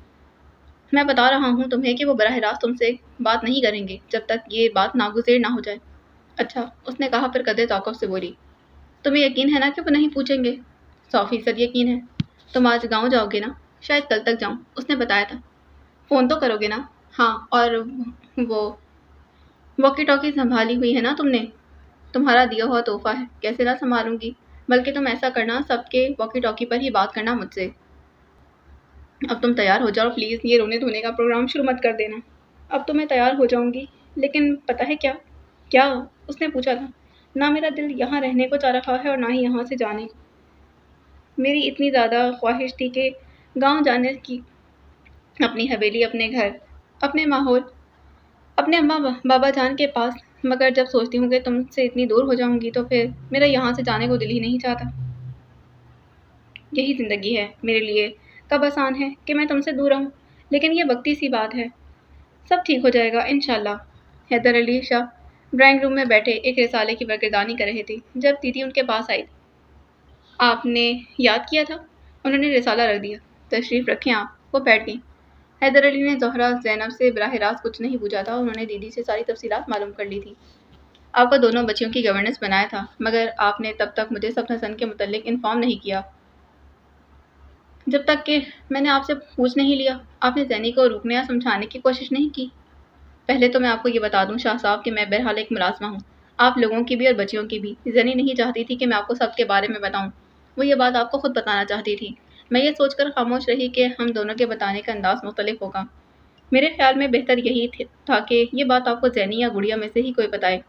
میں بتا رہا ہوں تمہیں کہ وہ براہ راست تم سے بات نہیں کریں گے جب تک یہ بات ناگزیر نہ ہو جائے۔ اچھا، اس نے کہا، پھر قدرے توقف سے بولی، تمہیں یقین ہے نا کہ وہ نہیں پوچھیں گے؟ 100% یقین ہے۔ تم آج گاؤں جاؤ گے نا؟ شاید کل تک جاؤں، اس نے بتایا تھا۔ فون تو کرو گے نا؟ ہاں، اور وہ واکی ٹاکی سنبھالی ہوئی ہے نا تم نے؟ تمہارا دیا ہوا تحفہ ہے، کیسے نہ سنبھالوں گی؟ بلکہ تم ایسا کرنا، سب کے واکی ٹاکی پر ہی بات کرنا مجھ سے۔ اب تم تیار ہو جاؤ پلیز، یہ رونے دھونے کا پروگرام شروع مت کر دینا۔ اب تو میں تیار ہو جاؤں گی، لیکن پتہ ہے کیا؟ کیا؟ اس نے پوچھا تھا۔ نہ میرا دل یہاں رہنے کو چاہ رہا ہے اور نہ ہی یہاں سے جانے کو۔ میری اتنی زیادہ خواہش تھی کہ گاؤں جانے کی، اپنی حویلی، اپنے گھر، اپنے ماحول، اپنے اماں بابا جان کے پاس، مگر جب سوچتی ہوں کہ تم سے اتنی دور ہو جاؤں گی تو پھر میرا یہاں سے جانے کو دل ہی نہیں چاہتا۔ یہی زندگی ہے میرے لیے، کب آسان ہے کہ میں تم سے دور رہوں، لیکن یہ وقتی سی بات ہے، سب ٹھیک ہو جائے گا انشاءاللہ۔ حیدر علی شاہ ڈرائنگ روم میں بیٹھے ایک رسالے کی برگردانی کر رہے تھے جب دیدی ان کے پاس آئی۔ آپ نے یاد کیا تھا؟ انہوں نے رسالہ رکھ دیا۔ تشریف رکھیں آپ، وہ بیٹھ گئیں۔ حیدر علی نے زہرہ زینب سے براہ راست کچھ نہیں پوچھا تھا، انہوں نے دیدی سے ساری تفصیلات معلوم کر لی تھی۔ آپ کو دونوں بچیوں کی گورننس بنایا تھا، مگر آپ نے تب تک مجھے سب حسن کے متعلق انفارم نہیں کیا، جب تک کہ میں نے آپ سے پوچھ نہیں لیا۔ آپ نے زینی کو روکنے یا سمجھانے کی کوشش نہیں کی؟ پہلے تو میں آپ کو یہ بتا دوں شاہ صاحب کہ میں بہرحال ایک ملازمہ ہوں، آپ لوگوں کی بھی اور بچیوں کی بھی۔ زینی نہیں چاہتی تھی کہ میں آپ کو سب کے بارے میں بتاؤں، وہ یہ بات آپ کو خود بتانا چاہتی تھی۔ میں یہ سوچ کر خاموش رہی کہ ہم دونوں کے بتانے کا انداز مختلف ہوگا۔ میرے خیال میں بہتر یہی تھا کہ یہ بات آپ کو زینی یا گڑیا میں سے ہی کوئی بتائے۔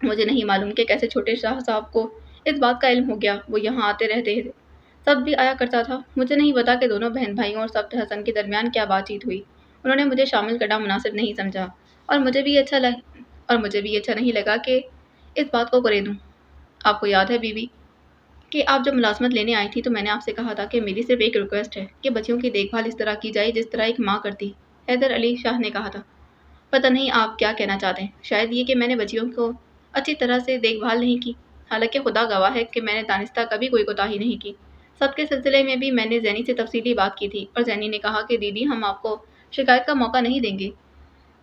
مجھے نہیں معلوم کہ کیسے چھوٹے شاہ صاحب کو اس بات کا علم ہو گیا، وہ یہاں آتے رہتے تھے، سب بھی آیا کرتا تھا۔ مجھے نہیں پتا کہ دونوں بہن بھائیوں اور سبت حسن کے درمیان کیا بات چیت ہوئی۔ انہوں نے مجھے شامل کرنا مناسب نہیں سمجھا، اور مجھے بھی اچھا نہیں لگا کہ اس بات کو کرے دوں۔ آپ کو یاد ہے بی بی کہ آپ جب ملازمت لینے آئی تھی تو میں نے آپ سے کہا تھا کہ میری صرف ایک ریکویسٹ ہے کہ بچیوں کی دیکھ بھال اس طرح کی جائے جس طرح ایک ماں کرتی۔ حیدر علی شاہ نے کہا تھا۔ پتہ نہیں آپ کیا کہنا چاہتے ہیں، شاید یہ کہ میں نے بچیوں کو اچھی طرح سے دیکھ بھال نہیں کی، حالانکہ خدا گواہ ہے کہ میں نے دانستہ کبھی کوئی کوتاہی نہیں کی۔ سب کے سلسلے میں بھی میں نے زینی سے تفصیلی بات کی تھی اور زینی نے کہا کہ دیدی ہم آپ کو شکایت کا موقع نہیں دیں گے۔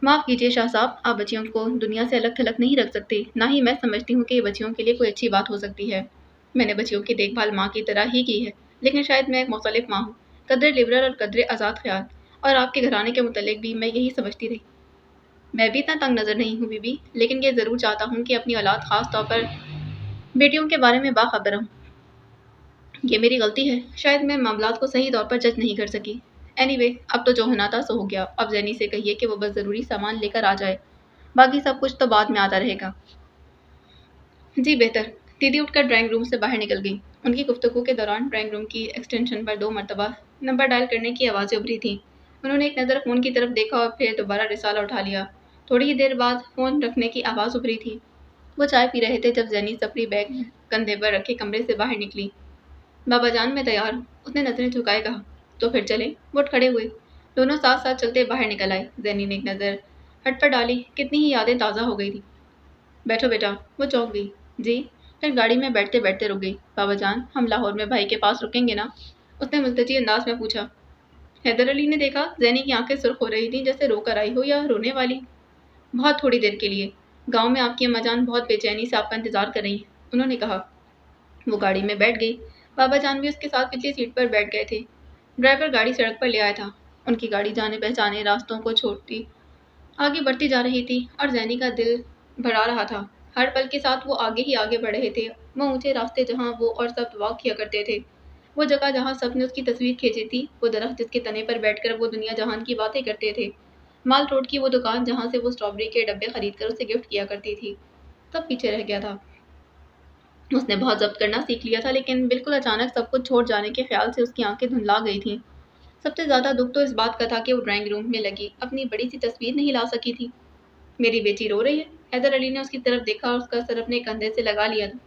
معاف کیجیے شاہ صاحب، آپ بچیوں کو دنیا سے الگ تھلگ نہیں رکھ سکتے، نہ ہی میں سمجھتی ہوں کہ یہ بچیوں کے لیے کوئی اچھی بات ہو سکتی ہے۔ میں نے بچیوں کی دیکھ بھال ماں کی طرح ہی کی ہے، لیکن شاید میں ایک مختلف ماں ہوں، قدرے لبرل اور قدرے آزاد خیال، اور آپ کے گھرانے کے متعلق بھی میں یہی سمجھتی رہی۔ میں بھی اتنا تنگ نظر نہیں ہوں بی، لیکن یہ ضرور چاہتا ہوں کہ اپنی اولاد خاص طور پر بیٹیوں کے بارے میں باخبر ہوں۔ یہ میری غلطی ہے، شاید میں معاملات کو صحیح طور پر جج نہیں کر سکی۔ اینی وے، اب تو جو ہونا تھا سو ہو گیا، اب زینی سے کہیے کہ وہ بس ضروری سامان لے کر آ جائے، باقی سب کچھ تو بعد میں آتا رہے گا۔ جی بہتر۔ دیدی اٹھ کر ڈرائنگ روم سے باہر نکل گئی۔ ان کی گفتگو کے دوران ڈرائنگ روم کی ایکسٹینشن پر 2 مرتبہ نمبر ڈائل کرنے کی آوازیں ابھری تھیں۔ انہوں نے ایک نظر فون کی طرف دیکھا اور پھر دوبارہ رسالہ اٹھا لیا۔ تھوڑی ہی دیر بعد فون رکھنے کی آواز ابھری تھی۔ وہ چائے پی رہے تھے جب زینی سفری بیگ کندھے پر رکھے کمرے سے باہر نکلی۔ بابا جان میں تیار ہوں، اس نے نظریں جھکائے کہا۔ تو پھر چلیں۔ وہ اٹھ کھڑے ہوئے۔ دونوں ساتھ ساتھ چلتے باہر نکل آئے۔ زینی نے ایک نظر ہٹ پر ڈالی، کتنی ہی یادیں تازہ ہو گئی تھی۔ بیٹھو بیٹا۔ وہ چونک گئی۔ جی۔ پھر گاڑی میں بیٹھتے بیٹھتے رک گئی۔ بابا جان ہم لاہور میں بھائی کے پاس رکیں گے نا؟ اس نے ملتجی انداز میں پوچھا۔ حیدر علی نے دیکھا زینی کی آنکھیں سرخ ہو رہی تھیں جیسے رو کر آئی ہو یا رونے والی۔ بہت تھوڑی دیر کے لیے۔ گاؤں میں آپ کی اماں جان بہت بے چینی سے آپ کا انتظار کر رہی ہیں، انہوں نے کہا۔ وہ گاڑی میں بیٹھ گئی۔ بابا جان بھی اس کے ساتھ پچھلی سیٹ پر بیٹھ گئے تھے۔ ڈرائیور گاڑی سڑک پر لے آیا تھا۔ ان کی گاڑی جانے پہچانے راستوں کو چھوڑتی آگے بڑھتی جا رہی تھی اور زینی کا دل بھرا رہا تھا۔ ہر پل کے ساتھ وہ آگے ہی آگے بڑھ رہے تھے۔ وہ اونچے راستے جہاں وہ اور سب واک کیا کرتے تھے، وہ جگہ جہاں سب نے اس کی تصویر کھینچی تھی، وہ درخت جس کے تنے پر بیٹھ کر وہ دنیا جہان کی باتیں کرتے تھے، مال روڈ کی وہ دکان جہاں سے وہ اسٹرابری کے ڈبے خرید کر اسے گفٹ کیا کرتی تھی، سب پیچھے رہ گیا تھا۔ اس نے بہت ضبط کرنا سیکھ لیا تھا، لیکن بالکل اچانک سب کچھ چھوڑ جانے کے خیال سے اس کی آنکھیں دھندلا گئی تھیں۔ سب سے زیادہ دکھ تو اس بات کا تھا کہ وہ ڈرائنگ روم میں لگی اپنی بڑی سی تصویر نہیں لا سکی تھی۔ میری بیٹی رو رہی ہے؟ حیدر علی نے اس کی طرف دیکھا اور اس کا سر اپنے کندھے سے لگا لیا تھا۔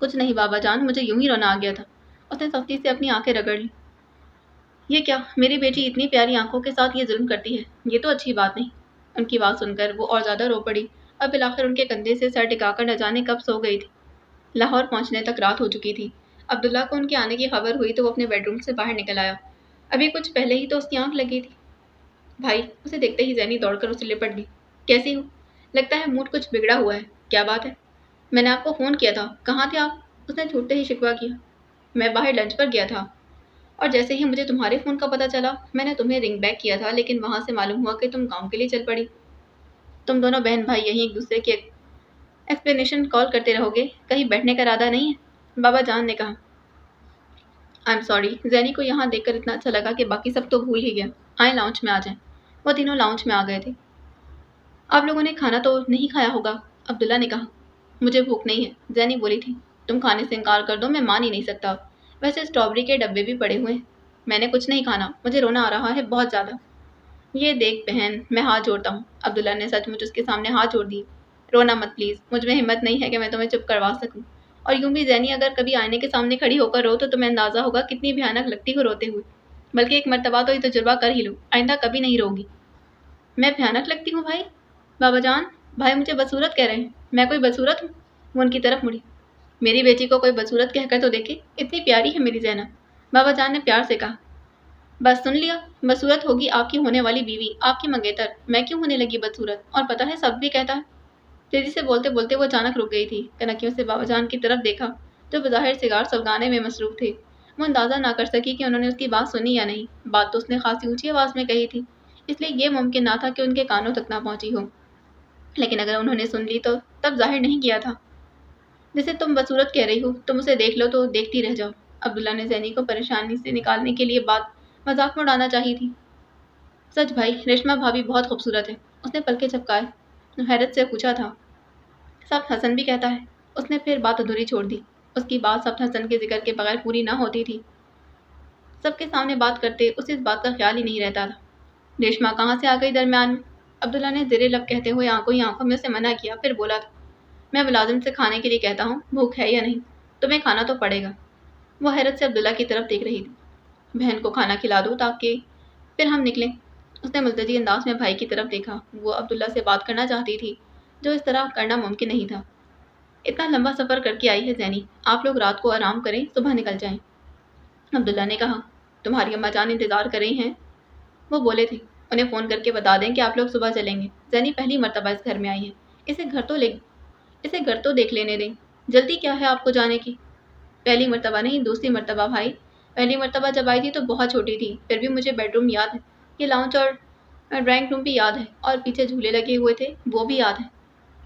کچھ نہیں بابا جان، مجھے یوں ہی رونا آ گیا تھا۔ اس نے سختی سے اپنی آنکھیں رگڑ لی۔ یہ کیا، میری بیٹی اتنی پیاری آنکھوں کے ساتھ یہ ظلم کرتی ہے، یہ تو اچھی بات نہیں۔ ان کی بات سن کر وہ اور زیادہ رو پڑی اور بالآخر ان کے کندھے سے سر ٹکا کر نہ جانے کب سو گئی تھی۔ لاہور پہنچنے تک رات ہو چکی تھی۔ عبداللہ کو ان کے آنے کی خبر ہوئی تو وہ اپنے بیڈ روم سے باہر نکل آیا۔ ابھی کچھ پہلے ہی تو اس کی آنکھ لگی تھی۔ بھائی، اسے دیکھتے ہی زینی دوڑ کر اسے لپٹ گئی۔ کیسی ہو؟ لگتا ہے موڈ کچھ بگڑا ہوا ہے، کیا بات ہے؟ میں نے آپ کو فون کیا تھا، کہاں تھے آپ؟ اس نے چھوٹتے ہی شکوہ کیا۔ میں باہر لنچ پر گیا تھا اور جیسے ہی مجھے تمہارے فون کا پتہ چلا میں نے تمہیں رنگ بیک کیا تھا، لیکن وہاں سے معلوم ہوا کہ تم کام کے لیے چل پڑی۔ تم دونوں بہن بھائی یہیں ایک دوسرے کی ایکسپلینیشن کال کرتے رہو گے، کہیں بیٹھنے کا ارادہ نہیں ہے؟ بابا جان نے کہا۔ I am sorry. زینی کو یہاں دیکھ کر اتنا اچھا لگا کہ باقی سب تو بھول ہی گیا۔ آئیں لاؤنج میں آ جائیں۔ وہ تینوں لاؤنج میں آ گئے تھے۔ آپ لوگوں نے کھانا تو نہیں کھایا ہوگا؟ عبداللہ نے کہا۔ مجھے بھوک نہیں ہے، زینی بولی تھی۔ تم کھانے سے انکار کر دو، میں مان ہی نہیں سکتا۔ ویسے اسٹرابری کے ڈبے بھی پڑے ہوئے ہیں۔ میں نے کچھ نہیں کھانا، مجھے رونا آ رہا ہے بہت زیادہ۔ یہ دیکھ بہن، میں ہاتھ جوڑتا ہوں۔ عبداللہ نے سچ مچ اس کے سامنے ہاتھ جوڑ دیے۔ رونا مت پلیز، مجھ میں ہمت نہیں ہے کہ میں تمہیں چپ کروا سکوں۔ اور یوں بھی زینی اگر کبھی آئینے کے سامنے کھڑی ہو کر رو تو تمہیں اندازہ ہوگا کتنی بھیانک لگتی ہو روتے ہوئے۔ بلکہ ایک مرتبہ تو یہ تجربہ کر ہی لو، آئندہ کبھی نہیں روگی۔ میں بھیانک لگتی ہوں بھائی؟ بابا جان، بھائی مجھے بدصورت کہہ رہے ہیں، میں کوئی بدصورت ہوں؟ وہ ان کی طرف مڑی۔ میری بیٹی کو کوئی بدصورت کہہ کر تو دیکھے، اتنی پیاری ہے میری زینب، بابا جان نے پیار سے کہا۔ بس سن لیا، بدصورت ہوگی آپ کی ہونے والی بیوی، آپ کی منگیتر، میں کیوں ہونے لگی بدصورت؟ اور پتہ ہے سب بھی کہتا ہے۔ تیزی سے بولتے بولتے وہ اچانک رک گئی تھی، کنکیوں سے بابا جان کی طرف دیکھا جو بظاہر سگار سلگانے میں مصروف تھے۔ وہ اندازہ نہ کر سکی کہ انہوں نے اس کی بات سنی یا نہیں۔ بات تو اس نے خاصی اونچی آواز میں کہی تھی، اس لیے یہ ممکن نہ تھا کہ ان کے کانوں تک نہ پہنچی ہو، لیکن اگر انہوں نے سن لی تو تب ظاہر نہیں کیا تھا۔ جسے تم بدصورت کہہ رہی ہو، تم اسے دیکھ لو تو دیکھتی رہ جاؤ۔ عبداللہ نے زینی کو پریشانی سے نکالنے کے لیے بات مذاق میں اڑانا چاہی تھی۔ سچ بھائی، ریشما بھابھی بہت خوبصورت ہے، اس نے پلکیں جھپکائے حیرت سے پوچھا تھا۔ سب حسن بھی کہتا ہے۔ اس نے پھر بات ادھوری چھوڑ دی۔ اس کی بات سب حسن کے ذکر کے بغیر پوری نہ ہوتی تھی۔ سب کے سامنے بات کرتے اسے اس بات کا خیال ہی نہیں رہتا تھا۔ ریشما کہاں سے آ گئی درمیان میں؟ عبداللہ نے زیر لب کہتے ہوئے آنکھوں میں اسے منع کیا، پھر بولا تھا۔ میں ملازم سے کھانے کے لیے کہتا ہوں، بھوک ہے یا نہیں؟ تمہیں کھانا تو پڑے گا۔ وہ حیرت سے عبداللہ کی طرف دیکھ رہی تھی۔ بہن کو کھانا کھلا دو تاکہ پھر ہم نکلیں۔ اس نے ملتجی انداز میں بھائی کی طرف دیکھا۔ وہ عبداللہ سے بات کرنا چاہتی تھی جو اس طرح کرنا ممکن نہیں تھا۔ اتنا لمبا سفر کر کے آئی ہے زینی، آپ لوگ رات کو آرام کریں، صبح نکل جائیں۔ عبداللہ نے کہا، تمہاری اماں جان انتظار کر رہی ہیں؟ وہ بولے تھے، انہیں فون کر کے بتا دیں کہ آپ لوگ صبح چلیں گے۔ زینی پہلی مرتبہ اس گھر میں آئی ہے، اسے گھر تو دیکھ لینے دیں، جلدی کیا ہے آپ کو جانے کی؟ پہلی مرتبہ نہیں، دوسری مرتبہ بھائی۔ پہلی مرتبہ جب آئی تھی تو بہت چھوٹی تھی، پھر بھی مجھے بیڈ روم یاد ہے، یہ لاؤنج اور ڈرائنگ روم بھی یاد ہے، اور پیچھے جھولے لگے ہوئے تھے وہ بھی یاد ہے۔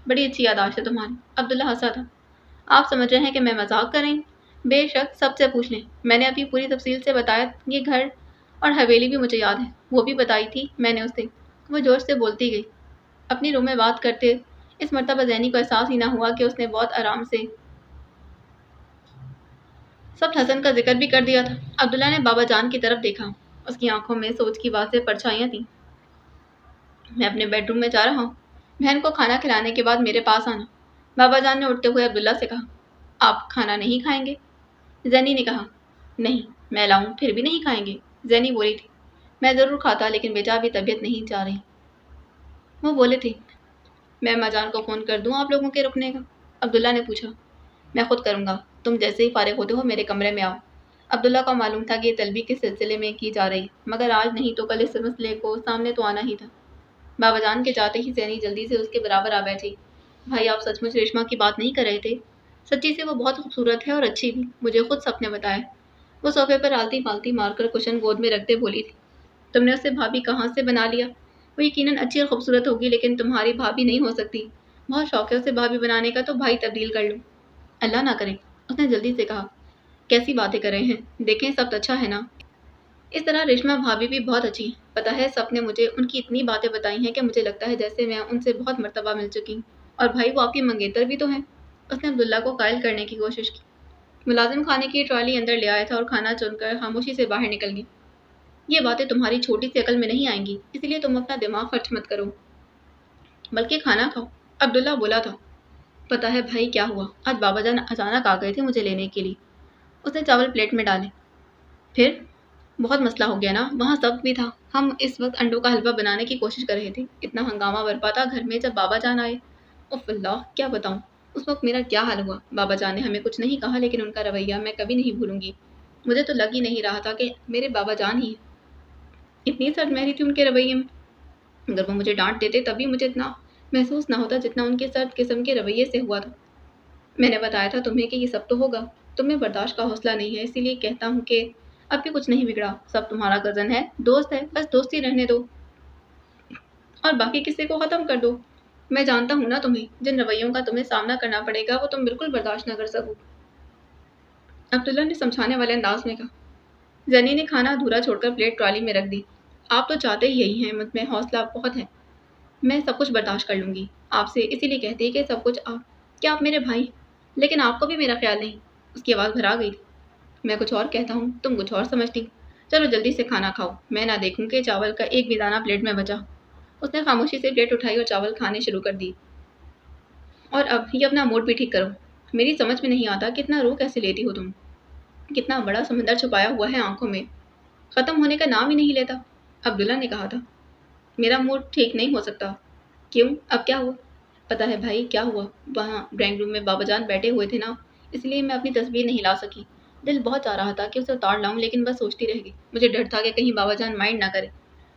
بڑی اچھی یادداشت ہے تمہاری۔ عبداللہ ہنسا تھا۔ آپ سمجھ رہے ہیں کہ میں مذاق کر رہی ہوں؟ بے شک، سب سے پوچھ لیں، میں نے ابھی پوری تفصیل سے بتایا، یہ گھر اور حویلی بھی مجھے یاد ہے، وہ بھی بتائی تھی میں نے اسے۔ وہ جوش سے بولتی گئی، اپنی روم میں بات کرتے۔ اس مرتبہ زینی کو احساس ہی نہ ہوا کہ اس نے بہت آرام سے سب حسن کا ذکر بھی کر دیا تھا۔ عبداللہ نے بابا جان کی طرف دیکھا، اس کی آنکھوں میں سوچ کی واضح پرچھائیاں تھیں۔ میں اپنے بیڈ روم میں جا رہا ہوں، بہن کو کھانا کھلانے کے بعد میرے پاس آنا۔ بابا جان نے اٹھتے ہوئے عبداللہ سے کہا، آپ کھانا نہیں کھائیں گے؟ زینی نے کہا، نہیں، میں لاؤں پھر بھی نہیں کھائیں گے؟ زینی بولی تھی، میں ضرور کھاتا لیکن بیٹا ابھی طبیعت نہیں چاہ رہی۔ وہ بولے تھے، میں اماں جان کو فون کر دوں آپ لوگوں کے رکنے کا؟ عبداللہ نے پوچھا، میں خود کروں گا، تم جیسے ہی فارغ ہوتے ہو میرے کمرے میں آؤ۔ عبداللہ کو معلوم تھا کہ یہ طلبی کس سلسلے میں کی جا رہی، مگر آج نہیں تو کل اس مسئلے کو سامنے تو آنا ہی تھا۔ بابا جان کے جاتے ہی زینی جلدی سے اس کے برابر آ بیٹھی۔ بھائی، آپ سچ مچ ریشما کی بات نہیں کر رہے تھے؟ سچی سے وہ بہت خوبصورت ہے اور اچھی بھی، مجھے خود سب نے بتایا۔ وہ صوفے پر آلتی پالتی مار کر کشن گود میں رکھتے بولی تھی، تم نے اسے بھابھی کہاں سے بنا لیا؟ وہ یقیناً اچھی اور خوبصورت ہوگی لیکن تمہاری بھابھی نہیں ہو سکتی۔ بہت شوق ہے اسے بھابھی بنانے کا، تو بھائی تبدیل کر لو۔ اللہ نہ کرے، اس نے جلدی سے کہا۔ کیسی باتیں کر رہے ہیں، دیکھیں سب اچھا ہے نا؟ اس طرح ریشما بھابھی بھی بہت اچھی ہیں، پتہ ہے سب نے مجھے ان کی اتنی باتیں بتائی ہیں کہ مجھے لگتا ہے جیسے میں ان سے بہت مرتبہ مل چکی ہوں۔ اور بھائی، وہ آپ کی منگیتر بھی تو ہیں۔ اس نے عبداللہ کو قائل کرنے کی کوشش کی۔ ملازم کھانے کی ٹرالی اندر لے آیا تھا اور کھانا چن کر خاموشی سے باہر نکل گئی۔ یہ باتیں تمہاری چھوٹی سی عقل میں نہیں آئیں گی، اس لیے تم اپنا دماغ خرچ مت کرو، بلکہ کھانا کھاؤ، عبداللہ بولا تھا۔ پتہ ہے بھائی کیا ہوا؟ آج بابا جان اچانک آ گئے تھے مجھے لینے کے لیے۔ اس نے چاول پلیٹ میں ڈالے۔ پھر بہت مسئلہ ہو گیا نا، وہاں سب بھی تھا، ہم اس وقت انڈوں کا حلوہ بنانے کی کوشش کر رہے تھے، اتنا ہنگامہ برپا تھا گھر میں جب بابا جان آئے۔ اف اللہ، کیا بتاؤں اس وقت میرا کیا حال ہوا۔ بابا جان نے ہمیں کچھ نہیں کہا لیکن ان کا رویہ میں کبھی نہیں بھولوں گی۔ مجھے تو لگ ہی نہیں رہا تھا کہ میرے بابا جان ہی ہیں، اتنی سرد مہری تھی ان کے رویے میں۔ اگر وہ مجھے ڈانٹ دیتے تب بھی مجھے اتنا محسوس نہ ہوتا جتنا ان کے سرد قسم کے رویے سے ہوا تھا۔ میں نے بتایا تھا تمہیں کہ یہ سب تو ہوگا، تمہیں برداشت کا حوصلہ نہیں ہے، اسی لیے کہتا ہوں کہ اب بھی کچھ نہیں بگڑا، سب تمہارا کزن ہے، دوست ہے، بس دوستی رہنے دو اور باقی قصے کو ختم کر دو۔ میں جانتا ہوں نا تمہیں، جن رویوں کا تمہیں سامنا کرنا پڑے گا وہ تم بالکل برداشت نہ کر سکو۔ عبداللہ نے سمجھانے والے انداز میں کہا۔ زینی نے کھانا ادھورا چھوڑ کر پلیٹ ٹرالی میں رکھ دی۔ آپ تو چاہتے ہی یہی ہیں، مجھ میں حوصلہ بہت ہے، میں سب کچھ برداشت کر لوں گی آپ سے، اسی لیے کہتی کہ سب کچھ کیا آپ میرے بھائی، لیکن آپ کو بھی میرا خیال نہیں۔ اس کی آواز بھرا گئی تھی۔ میں کچھ اور کہتا ہوں، تم کچھ اور سمجھتی۔ چلو جلدی سے کھانا کھاؤ، میں نہ دیکھوں کہ چاول کا ایک بھی دانہ پلیٹ میں بچا۔ اس نے خاموشی سے پلیٹ اٹھائی اور چاول کھانے شروع کر دی۔ اور اب یہ اپنا موڈ بھی ٹھیک کرو، میری سمجھ میں نہیں آتا کتنا رو کیسے لیتی ہو تم، کتنا بڑا سمندر چھپایا ہوا ہے آنکھوں میں، ختم ہونے کا نام ہی نہیں لیتا۔ عبداللہ نے کہا تھا، میرا موڈ ٹھیک نہیں ہو سکتا۔ کیوں، اب کیا ہوا؟ پتہ ہے بھائی کیا ہوا، وہاں ڈرائنگ روم میں بابا جان بیٹھے ہوئے تھے نا، اس لیے میں اپنی تصویر نہیں لا سکی۔ دل بہت چاہ رہا تھا کہ اسے اتار لاؤں لیکن بس سوچتی رہ گئی۔ مجھے ڈر تھا کہ کہیں بابا جان مائنڈ نہ کرے،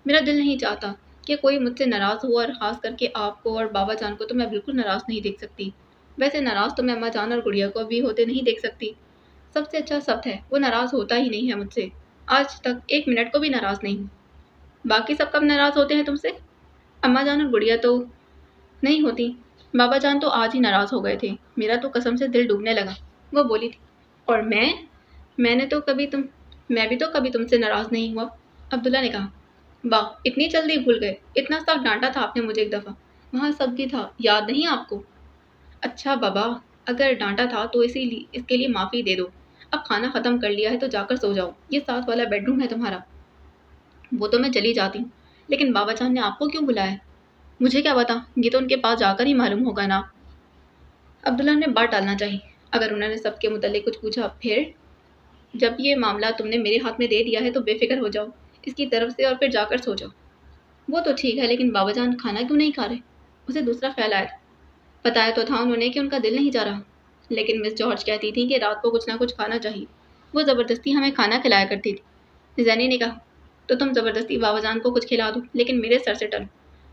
میرا دل نہیں چاہتا کہ کوئی مجھ سے ناراض ہو، اور خاص کر کے آپ کو اور بابا جان کو تو میں بالکل ناراض نہیں دیکھ سکتی۔ ویسے ناراض تو میں اماں جان اور گڑیا کو بھی ہوتے نہیں دیکھ سکتی۔ سب سے اچھا سبت ہے، وہ ناراض ہوتا ہی نہیں ہے مجھ سے، آج تک ایک منٹ کو بھی ناراض نہیں ہوں۔ باقی سب کب ناراض ہوتے ہیں تم سے؟ اماں جان اور گڑیا تو نہیں ہوتی، بابا جان تو آج ہی ناراض ہو گئے تھے، میرا تو قسم سے دل ڈوبنے لگا۔ وہ بولی تھی، اور میں بھی تو کبھی تم سے ناراض نہیں ہوا۔ عبداللہ نے کہا، واہ، اتنی جلدی بھول گئے، اتنا سخت ڈانٹا تھا آپ نے مجھے ایک دفعہ، وہاں سب بھی تھا، یاد نہیں آپ کو؟ اچھا بابا، اگر ڈانٹا تھا تو اس کے لیے معافی دے دو، اب کھانا ختم کر لیا ہے تو جا کر سو جاؤ، یہ ساتھ والا بیڈ روم ہے تمہارا۔ وہ تو میں چلی جاتی ہوں، لیکن بابا جان نے آپ کو کیوں بلایا؟ مجھے کیا پتا، یہ تو ان کے پاس جا کر ہی معلوم ہوگا نا۔ عبداللہ نے بات ٹالنا چاہی، اگر انہوں نے سب کے متعلق کچھ پوچھا پھر؟ جب یہ معاملہ تم نے میرے ہاتھ میں دے دیا ہے تو بے فکر ہو جاؤ اس کی طرف سے اور پھر جا کر سو جاؤ۔ وہ تو ٹھیک ہے لیکن بابا جان کھانا کیوں نہیں کھا رہے؟ اسے دوسرا خیال آیا تھا۔ بتایا تو تھا انہوں نے کہ ان کا دل نہیں جا رہا، لیکن مس جارج کہتی تھی کہ رات کو کچھ نہ کچھ کھانا چاہیے۔ وہ زبردستی ہمیں کھانا کھلایا کرتی تھی۔ زینی نے کہا تو تم زبردستی بابا جان کو کچھ کھلا دو لیکن میرے سر سے ٹلو۔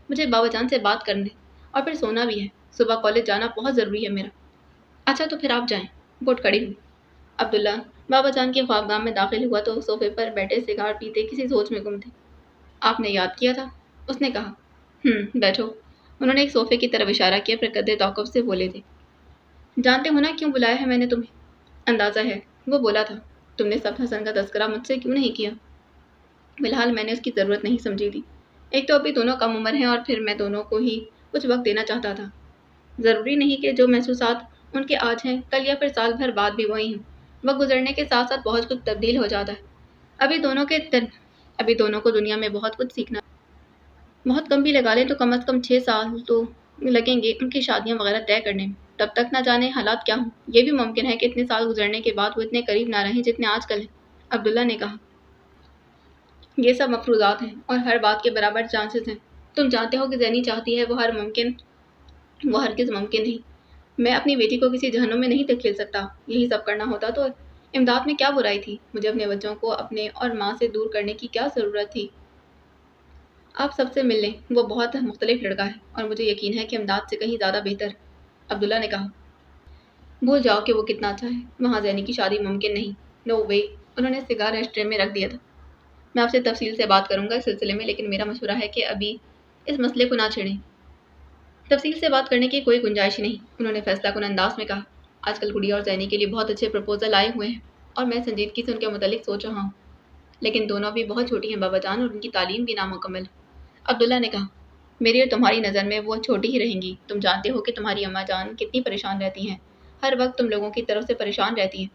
مجھے بابا جان سے بات کرنے اور پھر سونا بھی ہے، صبح کالج جانا بہت ضروری ہے میرا۔ اچھا تو پھر آپ جائیں۔ وہ اٹھ کھڑی ہوئی۔ عبداللہ بابا جان کے خوابگاہ میں داخل ہوا تو صوفے پر بیٹھے سگار پیتے کسی سوچ میں گم تھے۔ آپ نے یاد کیا تھا؟ اس نے کہا۔ بیٹھو۔ انہوں نے ایک صوفے کی طرف اشارہ کیا، پھر قدرے توقف سے بولے تھے۔ جانتے ہو نا کیوں بلایا ہے میں نے تمہیں؟ اندازہ ہے، وہ بولا تھا۔ تم نے سب حسن کا تذکرہ مجھ سے کیوں نہیں کیا؟ فی الحال میں نے اس کی ضرورت نہیں سمجھی تھی۔ ایک تو ابھی دونوں کم عمر ہیں اور پھر میں دونوں کو ہی کچھ وقت دینا چاہتا تھا۔ ضروری نہیں کہ جو محسوسات ان کے آج ہیں کل یا پھر سال بھر بعد بھی وہی ہوں۔ وقت گزرنے کے ساتھ ساتھ بہت کچھ تبدیل ہو جاتا ہے۔ ابھی دونوں کو دنیا میں بہت کچھ سیکھنا ہے۔ بہت کم بھی لگا لیں تو کم از کم 6 سال تو لگیں گے ان کی شادیاں وغیرہ طے کرنے میں۔ تب تک نہ جانے حالات کیا ہوں۔ یہ بھی ممکن ہے کہ اتنے سال گزرنے کے بعد وہ اتنے قریب نہ رہیں جتنے آج کل ہیں۔ عبداللہ نے کہا یہ سب مفروضات ہیں اور ہر بات کے برابر چانسز ہیں۔ تم جانتے ہو کہ زینی چاہتی ہے وہ ہرگز ممکن نہیں۔ میں اپنی بیٹی کو کسی جہنم میں نہیں دھکیل سکتا۔ یہی سب کرنا ہوتا تو امداد میں کیا برائی تھی؟ مجھے اپنے بچوں کو اپنے اور ماں سے دور کرنے کی کیا ضرورت تھی؟ آپ سب سے مل لیں، وہ بہت مختلف لڑکا ہے اور مجھے یقین ہے کہ امداد سے کہیں زیادہ بہتر ہے۔ عبداللہ نے کہا بھول جاؤ کہ وہ کتنا اچھا ہے، وہاں زینی کی شادی ممکن نہیں۔ نو وے۔ انہوں نے سگار ایشٹرے میں رکھ دیا تھا۔ میں آپ سے تفصیل سے بات کروں گا اس سلسلے میں، لیکن میرا مشورہ ہے کہ ابھی اس مسئلے کو نہ چھیڑیں۔ تفصیل سے بات کرنے کی کوئی گنجائش ہی نہیں، انہوں نے فیصلہ کن انداز میں کہا۔ آج کل گڑیا اور زینی کے لیے بہت اچھے پرپوزل آئے ہوئے ہیں اور میں سنجیدگی سے ان کے متعلق سوچ رہا ہوں، لیکن دونوں بھی بہت چھوٹی ہیں بابا جان اور ان کی تعلیم بھی نامکمل ہے۔ عبداللہ نے کہا میری اور تمہاری نظر میں وہ چھوٹی ہی رہیں گی۔ تم جانتے ہو کہ تمہاری اماں جان کتنی پریشان رہتی ہیں، ہر وقت تم لوگوں کی طرف سے پریشان رہتی ہیں۔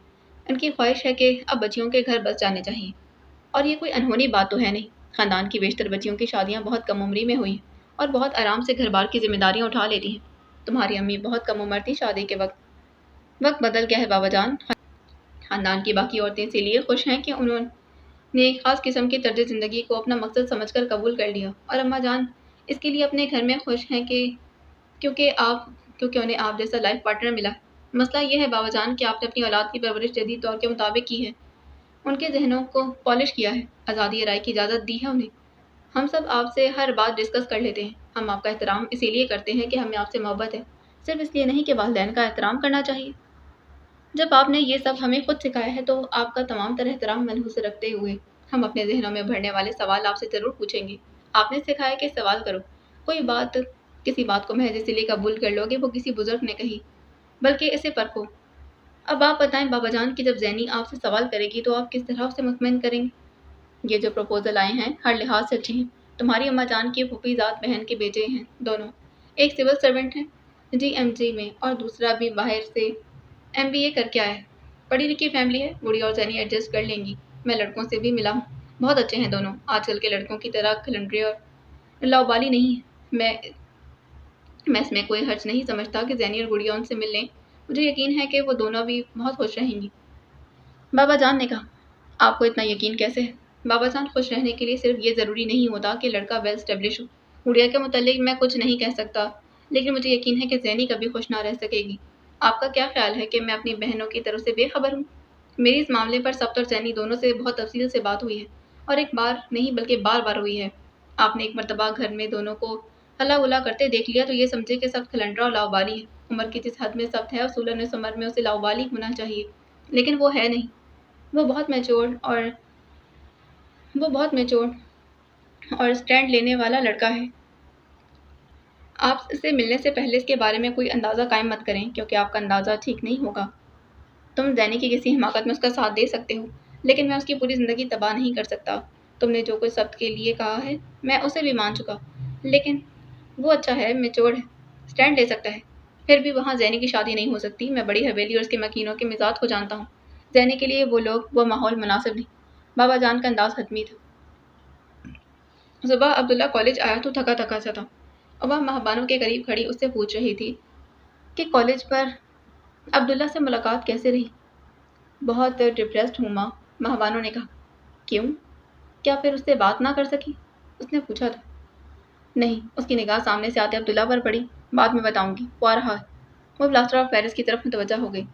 ان کی خواہش ہے کہ اب بچیوں کے گھر بس جانے چاہیے، اور یہ کوئی انہونی بات تو ہے نہیں۔ خاندان کی بیشتر بچیوں کی شادیاں بہت کم عمری میں ہوئی ہیں اور بہت آرام سے گھر بار کی ذمہ داریاں اٹھا لیتی ہیں۔ تمہاری امی بہت کم عمر تھی شادی کے وقت بدل گیا ہے بابا جان۔ خاندان کی باقی عورتیں اسی لیے خوش ہیں کہ انہوں نے ایک خاص قسم کی طرز زندگی کو اپنا مقصد سمجھ کر قبول کر لیا، اور اماں جان اس کے لیے اپنے گھر میں خوش ہیں کہ کیونکہ انہیں آپ جیسا لائف پارٹنر ملا ہے۔ مسئلہ یہ ہے بابا جان کہ آپ نے اپنی اولاد کی پرورش جدید دور کے مطابق کی ہے، ان کے ذہنوں کو پالش کیا ہے، آزادی رائے کی اجازت دی ہے انہیں۔ ہم سب آپ سے ہر بات ڈسکس کر لیتے ہیں۔ ہم آپ کا احترام اسی لیے کرتے ہیں کہ ہمیں آپ سے محبت ہے، صرف اس لیے نہیں کہ والدین کا احترام کرنا چاہیے۔ جب آپ نے یہ سب ہمیں خود سکھایا ہے تو آپ کا تمام تر احترام ملحوظ رکھتے ہوئے ہم اپنے ذہنوں میں بھرنے والے سوال آپ سے ضرور پوچھیں گے۔ آپ نے سکھایا کہ سوال کرو، کسی بات کو محض اسی لیے قبول کر لو گے وہ کسی بزرگ نے کہی، بلکہ اسے پرکھو۔ اب آپ بتائیں بابا جان کہ جب زینی آپ سے سوال کرے گی تو آپ کس طرح اسے مطمئن کریں گے؟ یہ جو پروپوزل آئے ہیں ہر لحاظ سے اچھے ہیں۔ تمہاری اماں جان کی پھوپھی ذات بہن کے بیٹے ہیں دونوں، ایک سول سرونٹ ہے GMG میں اور دوسرا بھی باہر سے MBA کر کے آیا ہے۔ پڑھی لکھی فیملی ہے، گڑیا اور زینی ایڈجسٹ کر لیں گی۔ میں لڑکوں سے بھی ملا ہوں، بہت اچھے ہیں دونوں، آج کل کے لڑکوں کی طرح کھلنڈرے اور لاؤبالی نہیں ہے۔ میں اس میں کوئی حرج نہیں سمجھتا کہ زینی اور گڑیا ان سے مل لیں، مجھے یقین ہے کہ وہ دونوں بھی بہت خوش رہیں گی۔ بابا جان نے کہا آپ کو اتنا یقین کیسے ہے؟ بابا جان خوش رہنے کے لیے صرف یہ ضروری نہیں ہوتا کہ لڑکا ویل اسٹیبلش ہو۔ گڑیا کے متعلق میں کچھ نہیں کہہ سکتا، لیکن مجھے یقین ہے کہ زینی کبھی خوش نہ رہ سکے گی۔ آپ کا کیا خیال ہے کہ میں اپنی بہنوں کی طرف سے بے خبر ہوں؟ میری اس معاملے پر سبت اور زینی دونوں سے بہت تفصیل سے بات ہوئی ہے، اور ایک بار نہیں بلکہ بار بار ہوئی ہے۔ آپ نے ایک مرتبہ گھر میں دونوں کو ہلا گلا کرتے دیکھ لیا تو یہ سمجھے کہ سب کھلنڈرا اور لاؤبالی ہے۔ عمر کی جس حد میں سبت ہے اصولاً اس عمر میں اسے لاؤبالی ہونا چاہیے، لیکن وہ ہے نہیں۔ وہ بہت میچور اور اسٹینڈ لینے والا لڑکا ہے۔ آپ سے ملنے سے پہلے اس کے بارے میں کوئی اندازہ قائم مت کریں، کیونکہ آپ کا اندازہ ٹھیک نہیں ہوگا۔ تم زینی کی کسی حماقت میں اس کا ساتھ دے سکتے ہو، لیکن میں اس کی پوری زندگی تباہ نہیں کر سکتا۔ تم نے جو کچھ سبت کے لیے کہا ہے میں اسے بھی مان چکا، لیکن وہ اچھا ہے، میچور ہے، اسٹینڈ لے سکتا ہے۔ پھر بھی وہاں زینی کی شادی نہیں ہو سکتی۔ میں بڑی حویلی اور اس کے مکینوں کے مزاج کو جانتا ہوں۔ زینی کے لیے وہ ماحول مناسب نہیں۔ بابا جان کا انداز حتمی تھا۔ صبح عبداللہ کالج آیا تو تھکا تھکا سا تھا، اور وہ مہبانوں کے قریب کھڑی اس سے پوچھ رہی تھی کہ کالج پر عبداللہ سے ملاقات کیسے رہی؟ بہت ڈپریسڈ ہوں ماں، ماہبانو نے کہا۔ کیوں؟ کیا پھر اس سے بات نہ کر سکی؟ اس نے پوچھا تھا۔ نہیں، اس کی نگاہ سامنے سے آتے عبداللہ پر پڑی۔ بعد میں بتاؤں گی، وہ آ رہا ہے۔ وہ پلاسٹر آف پیرس کی طرف متوجہ ہو گئی۔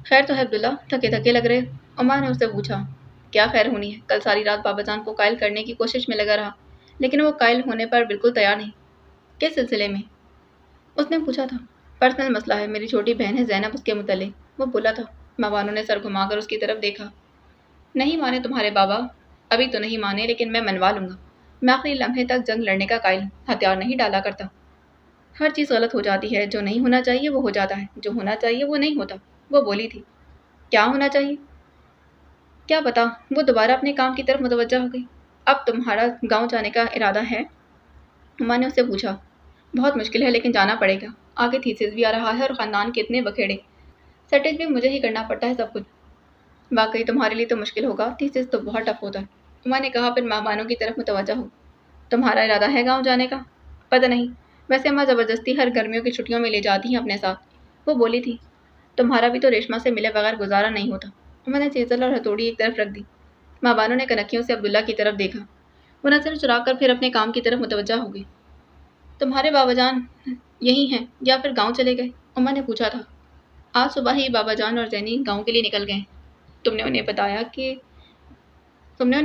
خیر تو ہے عبداللہ، تھکے تھکے لگ رہے۔ عمر نے اس سے پوچھا۔ کیا خیر ہونی ہے؟ کل ساری رات بابا جان کو قائل کرنے کی کوشش میں لگا رہا، لیکن وہ قائل ہونے پر بالکل تیار نہیں۔ کس سلسلے میں؟ اس نے پوچھا تھا۔ پرسنل مسئلہ ہے، میری چھوٹی بہن ہے زینب، اس کے متعلق وہ بولا تھا۔ ماں نے سر گھما کر اس کی طرف دیکھا۔ نہیں مانے تمہارے بابا؟ ابھی تو نہیں مانے، لیکن میں منوا لوں گا۔ میں آخری لمحے تک جنگ لڑنے کا قائل ہوں، ہتھیار نہیں ڈالا کرتا۔ ہر چیز غلط ہو جاتی ہے، جو نہیں ہونا چاہیے وہ ہو جاتا ہے، جو ہونا چاہیے وہ نہیں ہوتا، وہ بولی تھی۔ کیا ہونا چاہیے؟ کیا پتا، وہ دوبارہ اپنے کام کی طرف متوجہ ہو گئی۔ اب تمہارا گاؤں جانے کا ارادہ ہے؟ ماں نے اس سے پوچھا۔ بہت مشکل ہے لیکن جانا پڑے گا، آگے تھیسس بھی آ رہا ہے اور خاندان کے اتنے بکھیڑے، سیٹل بھی مجھے ہی کرنا پڑتا ہے سب کچھ۔ واقعی تمہارے لیے تو مشکل ہوگا، تھیسس تو بہت ٹف ہوتا ہے، ماں نے کہا، پھر ماہبانوں کی طرف متوجہ ہو۔ تمہارا ارادہ ہے گاؤں جانے کا؟ پتہ نہیں، ویسے ماں زبردستی ہر گرمیوں کی چھٹیوں میں لے جاتی ہیں اپنے ساتھ، وہ بولی تھی۔ تمہارا بھی تو ریشما سے ملے بغیر گزارا نہیں ہوتا۔ میں نے چیزل اور ہتھوڑی ایک طرف رکھ دی۔ ماہبانوں نے کنکھیوں سے عبداللہ کی طرف دیکھا۔ وہ نظر چرا کر پھر اپنے کام کی طرف متوجہ ہو گئی۔ تمہارے بابا جان یہی ہیں یا پھر گاؤں چلے گئے؟ عمر نے پوچھا تھا۔ آج صبح ہی بابا جان اور زینی گاؤں کے لیے نکل گئے۔ تم نے انہیں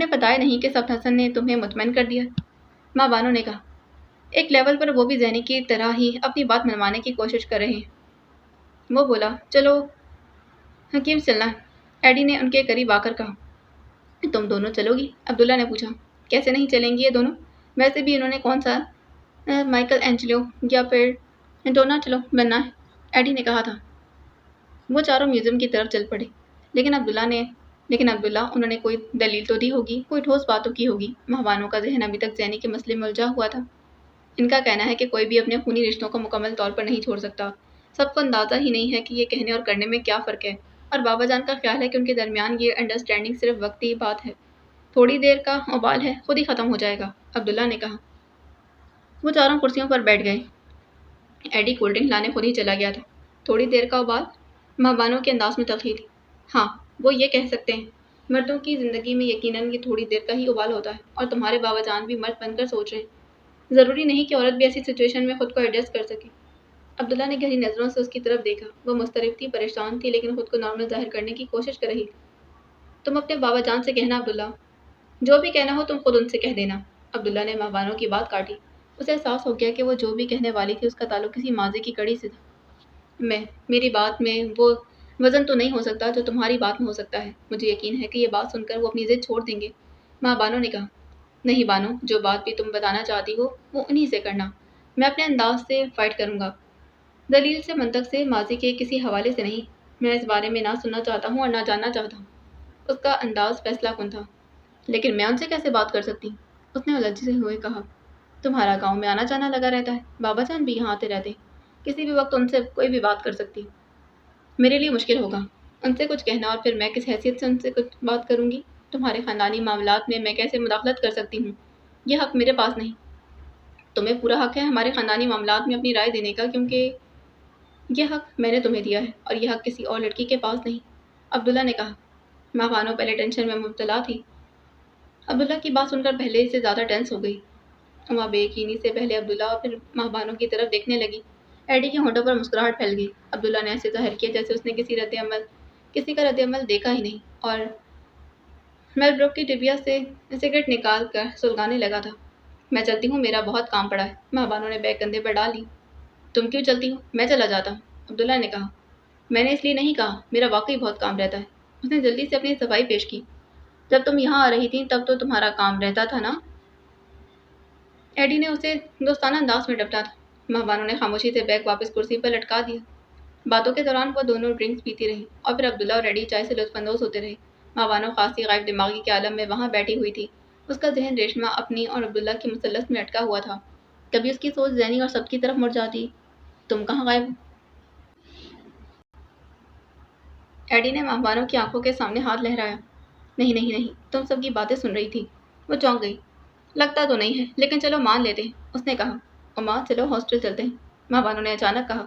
بتایا نہیں کہ سبت حسن نے تمہیں مطمئن کر دیا؟ ماں بانو نے کہا۔ ایک لیول پر وہ بھی زینی کی طرح ہی اپنی بات منوانے کی کوشش کر رہے ہیں۔ وہ بولا، چلو حکیم چلنا ہے۔ ایڈی نے ان کے قریب آ کر کہا۔ تم دونوں چلو گی؟ عبداللہ نے پوچھا۔ کیسے نہیں چلیں گی یہ دونوں؟ ویسے بھی انہوں نے کون سا مائیکل اینجلو یا پھر ڈوناٹلو بننا ہے، ایڈی نے کہا تھا۔ وہ چاروں میوزیم کی طرف چل پڑے۔ لیکن عبداللہ انہوں نے کوئی دلیل تو دی ہوگی، کوئی ٹھوس بات تو کی ہوگی۔ مہبانوں کا ذہن ابھی تک زینی کے مسئلے میں الجھا ہوا تھا۔ ان کا کہنا ہے کہ کوئی بھی اپنے خونی رشتوں کو مکمل طور پر نہیں چھوڑ سکتا۔ سب کو اندازہ ہی نہیں ہے کہ یہ کہنے اور کرنے میں کیا فرق ہے، اور بابا جان کا خیال ہے کہ ان کے درمیان یہ انڈرسٹینڈنگ صرف وقتی بات ہے، تھوڑی دیر کا ابال ہے، خود ہی ختم ہو جائے گا، عبداللہ نے کہا۔ وہ چاروں کرسیوں پر بیٹھ گئے۔ ایڈی کولڈ ڈرنک لانے خود ہی چلا گیا تھا۔ تھوڑی دیر کا ابال؟ مہبانوں کے انداز میں تلخی تھی۔ ہاں، وہ یہ کہہ سکتے ہیں۔ مردوں کی زندگی میں یقیناً یہ تھوڑی دیر کا ہی ابال ہوتا ہے، اور تمہارے بابا جان بھی مرد بن کر سوچ رہے ہیں۔ ضروری نہیں کہ عورت بھی ایسی سچویشن میں خود کو ایڈجسٹ کر سکے۔ عبداللہ نے گہری نظروں سے اس کی طرف دیکھا۔ وہ مضطرب تھی، پریشان تھی، لیکن خود کو نارمل ظاہر کرنے کی کوشش کر رہی تھی۔ تم اپنے بابا جان سے کہنا عبداللہ، جو بھی کہنا ہو تم خود ان سے کہہ دینا۔ عبداللہ نے مہبانوں کی بات کاٹی۔ اسے احساس ہو گیا کہ وہ جو بھی کہنے والی تھی اس کا تعلق کسی ماضی کی کڑی سے تھا۔ میری بات میں وہ وزن تو نہیں ہو سکتا جو تمہاری بات میں ہو سکتا ہے۔ مجھے یقین ہے کہ یہ بات سن کر وہ اپنی ضد چھوڑ دیں گے۔ ماں بانو نے کہا۔ نہیں بانو، جو بات بھی تم بتانا چاہتی ہو وہ انہی سے کرنا۔ میں اپنے انداز سے فائٹ کروں گا، دلیل سے، منطق سے، ماضی کے کسی حوالے سے نہیں۔ میں اس بارے میں نہ سننا چاہتا ہوں اور نہ جاننا چاہتا ہوں۔ اس کا انداز فیصلہ کن تھا۔ لیکن میں ان سے کیسے بات کر سکتی؟ اس نے الجھتے ہوئے کہا۔ تمہارا گاؤں میں آنا جانا لگا رہتا ہے، بابا جان بھی یہاں آتے رہتے، کسی بھی وقت ان سے کوئی بھی بات کر سکتی۔ میرے لیے مشکل ہوگا ان سے کچھ کہنا، اور پھر میں کس حیثیت سے ان سے کچھ بات کروں گی؟ تمہارے خاندانی معاملات میں کیسے مداخلت کر سکتی ہوں؟ یہ حق میرے پاس نہیں۔ تمہیں پورا حق ہے ہمارے خاندانی معاملات میں اپنی رائے دینے کا، کیونکہ یہ حق میں نے تمہیں دیا ہے، اور یہ حق کسی اور لڑکی کے پاس نہیں، عبداللہ نے کہا۔ ماں بانو پہلے ٹینشن میں مبتلا تھی۔ عبداللہ کی بات سن کر پہلے سے زیادہ ٹینس ہو گئی۔ ماں بے یقینی سے پہلے عبداللہ اور پھر ماں بانو کی طرف دیکھنے لگی۔ ایڈی کے ہونٹوں پر مسکراہٹ پھیل گئی۔ عبداللہ نے ایسے ظاہر کیا جیسے اس نے کسی کا رد عمل دیکھا ہی نہیں، اور میل بروک کی ٹبیا سے سگریٹ نکال کر سلگانے لگا تھا۔ میں چلتی ہوں، میرا بہت کام پڑا ہے۔ ماں بانو نے بیگ کندھے پر ڈال لی۔ تم کیوں چلتی ہو؟ میں چلا جاتا ہوں، عبداللہ نے کہا۔ میں نے اس لیے نہیں کہا، میرا واقعی بہت کام رہتا ہے۔ اس نے جلدی سے اپنی صفائی پیش کی۔ جب تم یہاں آ رہی تھی تب تو تمہارا کام رہتا تھا نا؟ ایڈی نے اسے دوستانہ انداز میں ڈپٹا تھا۔ مہبانوں نے خاموشی سے بیگ واپس کرسی پر لٹکا دیا۔ باتوں کے دوران وہ دونوں ڈرنکس پیتی رہی، اور پھر عبداللہ اور ایڈی چائے سے لطف اندوز ہوتے رہے۔ مہبانوں خاصی غائب دماغی کے عالم میں وہاں بیٹھی ہوئی تھی۔ اس کا ذہن ریشما، اپنی اور عبداللہ کی مثلث میں لٹکا ہوا تھا۔ کبھی اس کی سوچ زینی اور سب کی طرف مڑ جاتی۔ تم کہاں غائب ہو؟ ایڈی نے مہبانوں کی آنکھوں کے سامنے ہاتھ لہرایا۔ نہیں نہیں نہیں، تم سب کی باتیں سن رہی تھی۔ وہ چونک گئی۔ لگتا تو نہیں ہے، لیکن چلو مان لیتے ہیں، اس نے کہا۔ ماں چلو ہاسٹل چلتے ہیں، مہبانوں نے اچانک کہا۔